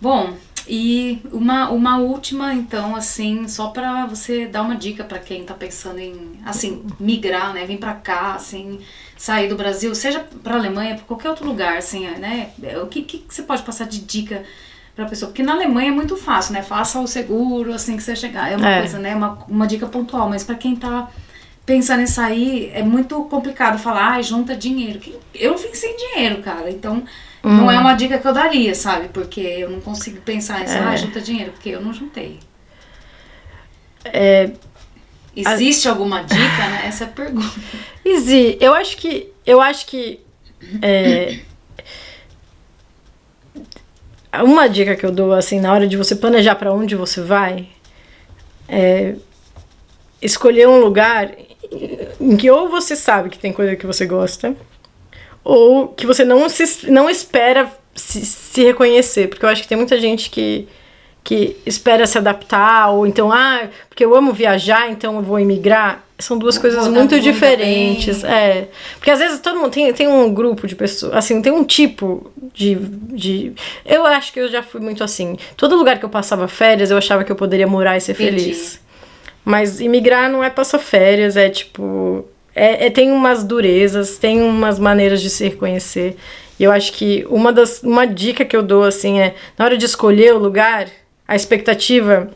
Bom, e uma última, então, assim, só pra você dar uma dica pra quem tá pensando em, assim, migrar, né, vir pra cá, assim, sair do Brasil, seja pra Alemanha, pra qualquer outro lugar, assim, né, o que você pode passar de dica pra pessoa? Porque na Alemanha é muito fácil, né, faça o seguro, assim, que você chegar, é uma coisa, né, uma dica pontual, mas pra quem tá pensando em sair, é muito complicado falar, junta dinheiro, eu vim sem dinheiro, cara, então... Não é uma dica que eu daria, sabe? Porque eu não consigo pensar em junta dinheiro, porque eu não juntei. Existe alguma dica, né? Essa é a pergunta. Eu acho que uma dica que eu dou, assim, na hora de você planejar para onde você vai, é escolher um lugar em que ou você sabe que tem coisa que você gosta, ou que você não espera se reconhecer, porque eu acho que tem muita gente que espera se adaptar, ou então, porque eu amo viajar, então eu vou emigrar. São duas coisas muito diferentes. Porque às vezes todo mundo tem um grupo de pessoas, assim, tem um tipo de... Eu acho que eu já fui muito assim. Todo lugar que eu passava férias, eu achava que eu poderia morar e ser feliz. Mas imigrar não é passar férias, é tipo... tem umas durezas, tem umas maneiras de se reconhecer. E eu acho que uma dica que eu dou, assim, na hora de escolher o lugar, a expectativa,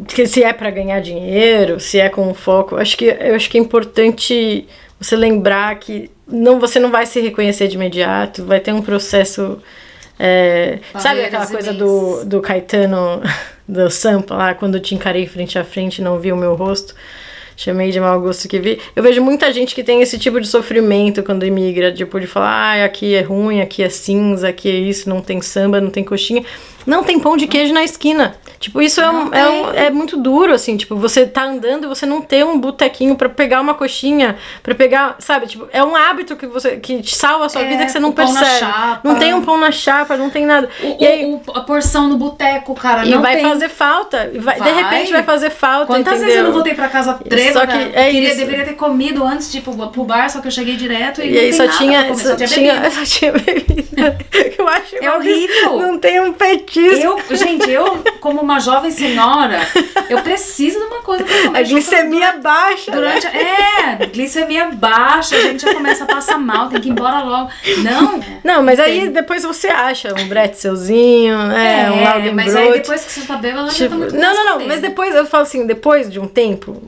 que se é para ganhar dinheiro, se é com foco, eu acho que é importante você lembrar que você não vai se reconhecer de imediato, vai ter um processo... sabe aquela coisa do Caetano, do Sampa, lá, quando eu te encarei frente a frente e não vi o meu rosto? Chamei de mau gosto que vi. Eu vejo muita gente que tem esse tipo de sofrimento quando imigra, tipo, de falar, aqui é ruim, aqui é cinza, aqui é isso, não tem samba, não tem coxinha. Não tem pão de queijo na esquina. Tipo, isso é muito duro, assim, tipo, você tá andando e você não tem um botequinho pra pegar uma coxinha, pra pegar, sabe, tipo, é um hábito que te salva a sua vida que você não percebe. Não tem um pão na chapa, não tem nada. A porção no boteco, cara, e vai fazer falta. De repente vai fazer falta, Quantas vezes eu não voltei pra casa três? Só que deveria ter comido antes de ir pro bar, só que eu cheguei direto e aí só tinha bebida. Eu acho horrível. Não tem um petisco. Eu, como uma jovem senhora, eu preciso de uma coisa pra comer. A glicemia baixa. Glicemia baixa, a gente já começa a passar mal, tem que ir embora logo. Não, mas aí depois você acha um bretzelzinho, um Laugenbrot. Mas aí depois que você tá bêbado, já tá muito Não, mas depois, eu falo assim, depois de um tempo,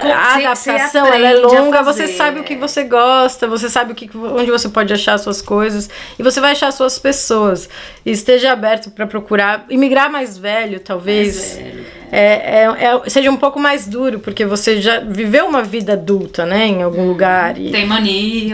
a adaptação ela é longa, você sabe o que você gosta, você sabe onde você pode achar as suas coisas, e você vai achar as suas pessoas. E esteja aberto para procurar. Imigrar mais velho, talvez, seja um pouco mais duro, porque você já viveu uma vida adulta, né, em algum lugar. Tem mania.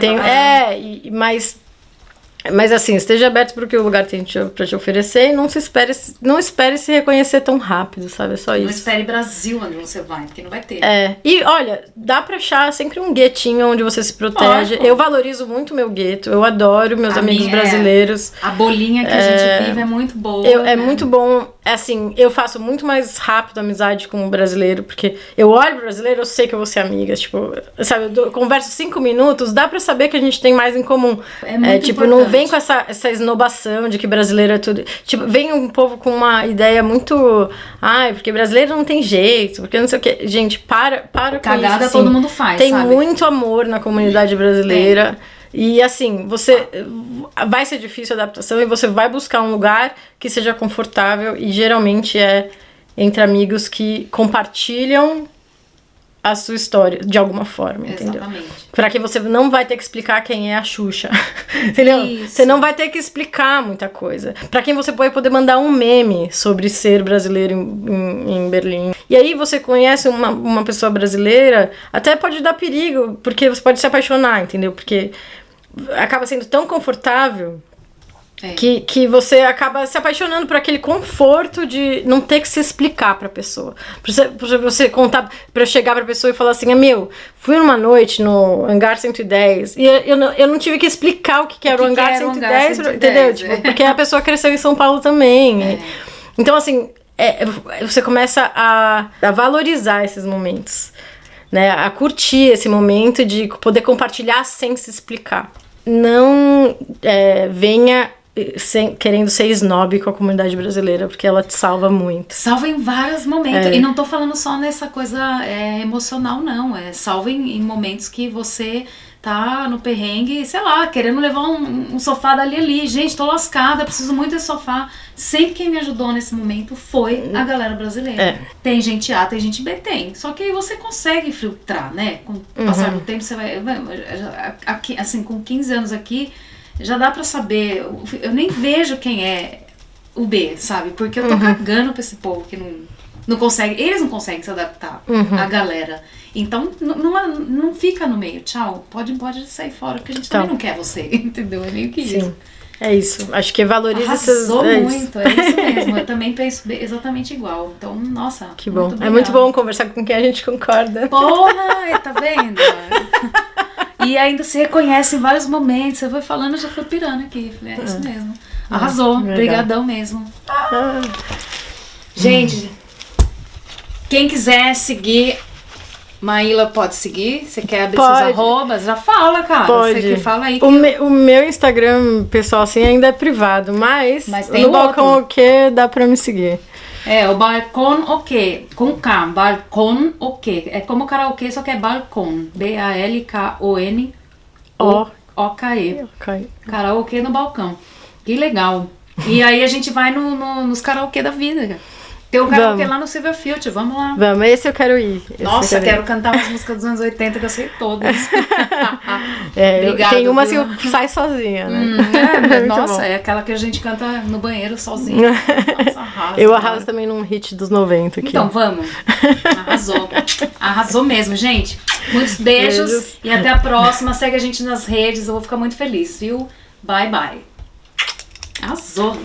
Mas assim, esteja aberto para o que o lugar tem para te oferecer e não espere se reconhecer tão rápido, sabe? É só isso. Não espere Brasil onde você vai, porque não vai ter. E olha, dá pra achar sempre um guetinho onde você se protege. Eu valorizo muito meu gueto, eu adoro meus amigos brasileiros. A bolinha que a gente vive é muito boa. É muito bom. Assim, eu faço muito mais rápido amizade com o brasileiro, porque eu olho pro brasileiro, eu sei que eu vou ser amiga. Tipo, sabe, eu converso 5 minutos, dá pra saber que a gente tem mais em comum. É muito tipo, importante. Não vem com essa esnobação de que brasileiro é tudo. Tipo, vem um povo com uma ideia muito... porque brasileiro não tem jeito, porque não sei o quê. Gente, para com isso. Cagada todo mundo faz, tem sabe? muito amor na comunidade brasileira. E assim, vai ser difícil a adaptação e você vai buscar um lugar que seja confortável e geralmente é entre amigos que compartilham a sua história de alguma forma, entendeu? Exatamente. Pra que você não vai ter que explicar quem é a Xuxa, entendeu? Isso. Você não vai ter que explicar muita coisa. Pra quem você vai poder mandar um meme sobre ser brasileiro em Berlim. E aí você conhece uma pessoa brasileira, até pode dar perigo, porque você pode se apaixonar, entendeu? Porque acaba sendo tão confortável Que você acaba se apaixonando por aquele conforto de não ter que se explicar pra pessoa. Pra você contar, pra eu chegar pra pessoa e falar assim, fui numa noite no Hangar 110 e eu não tive que explicar o que era o Hangar 110, entendeu? Tipo, porque a pessoa cresceu em São Paulo também. Então, assim, você começa a valorizar esses momentos, né? A curtir esse momento de poder compartilhar sem se explicar. Não venha querendo ser snob com a comunidade brasileira, porque ela te salva muito. Salva em vários momentos. E não tô falando só nessa coisa emocional, não. Salva em momentos que você tá no perrengue, sei lá, querendo levar um sofá dali ali. Gente, tô lascada, preciso muito desse sofá. Sempre quem me ajudou nesse momento foi a galera brasileira. Tem gente A, tem gente B, tem. Só que aí você consegue filtrar, né? Com o passar do tempo, você vai... Aqui, assim, com 15 anos aqui, já dá pra saber. Eu nem vejo quem é o B, sabe? Porque eu tô cagando pra esse povo que não consegue. Eles não conseguem se adaptar à galera. Então não fica no meio. Tchau. Pode sair fora, porque a gente também não quer você. Entendeu? É meio que isso. É isso. Acho que valoriza essas... Arrasou muito. É isso mesmo. Eu também penso exatamente igual. Então, nossa. Que bom. É muito bom conversar com quem a gente concorda. Porra! Tá vendo? E ainda se reconhece em vários momentos. Você foi falando, eu já fui pirando aqui. Falei, é isso mesmo. Arrasou. Obrigadão mesmo. Gente, quem quiser seguir Maíla, pode seguir? Você quer abrir seus arrobas? Já fala, cara. Pode. Você que fala aí. O meu Instagram, pessoal, assim, ainda é privado, mas tem no Balcão OK dá pra me seguir. O Balcão OK, com K, Balcão OK. É como karaokê, só que é Balcão. BALKON OKE. Karaokê no balcão. Que legal. E aí a gente vai nos karaokê da vida, cara. Tem um karaokê lá no Silverfield, vamos lá. Vamos, esse eu quero ir. Nossa, quero cantar umas músicas dos anos 80 que eu sei todas. Obrigada, tem umas que sai sozinha, né? Nossa, é aquela que a gente canta no banheiro sozinha. Nossa, arrasa. Eu arraso também num hit dos 90 aqui. Então, vamos. Arrasou. Arrasou mesmo, gente. Muitos beijos e até a próxima. Segue a gente nas redes, eu vou ficar muito feliz, viu? Bye, bye. Arrasou.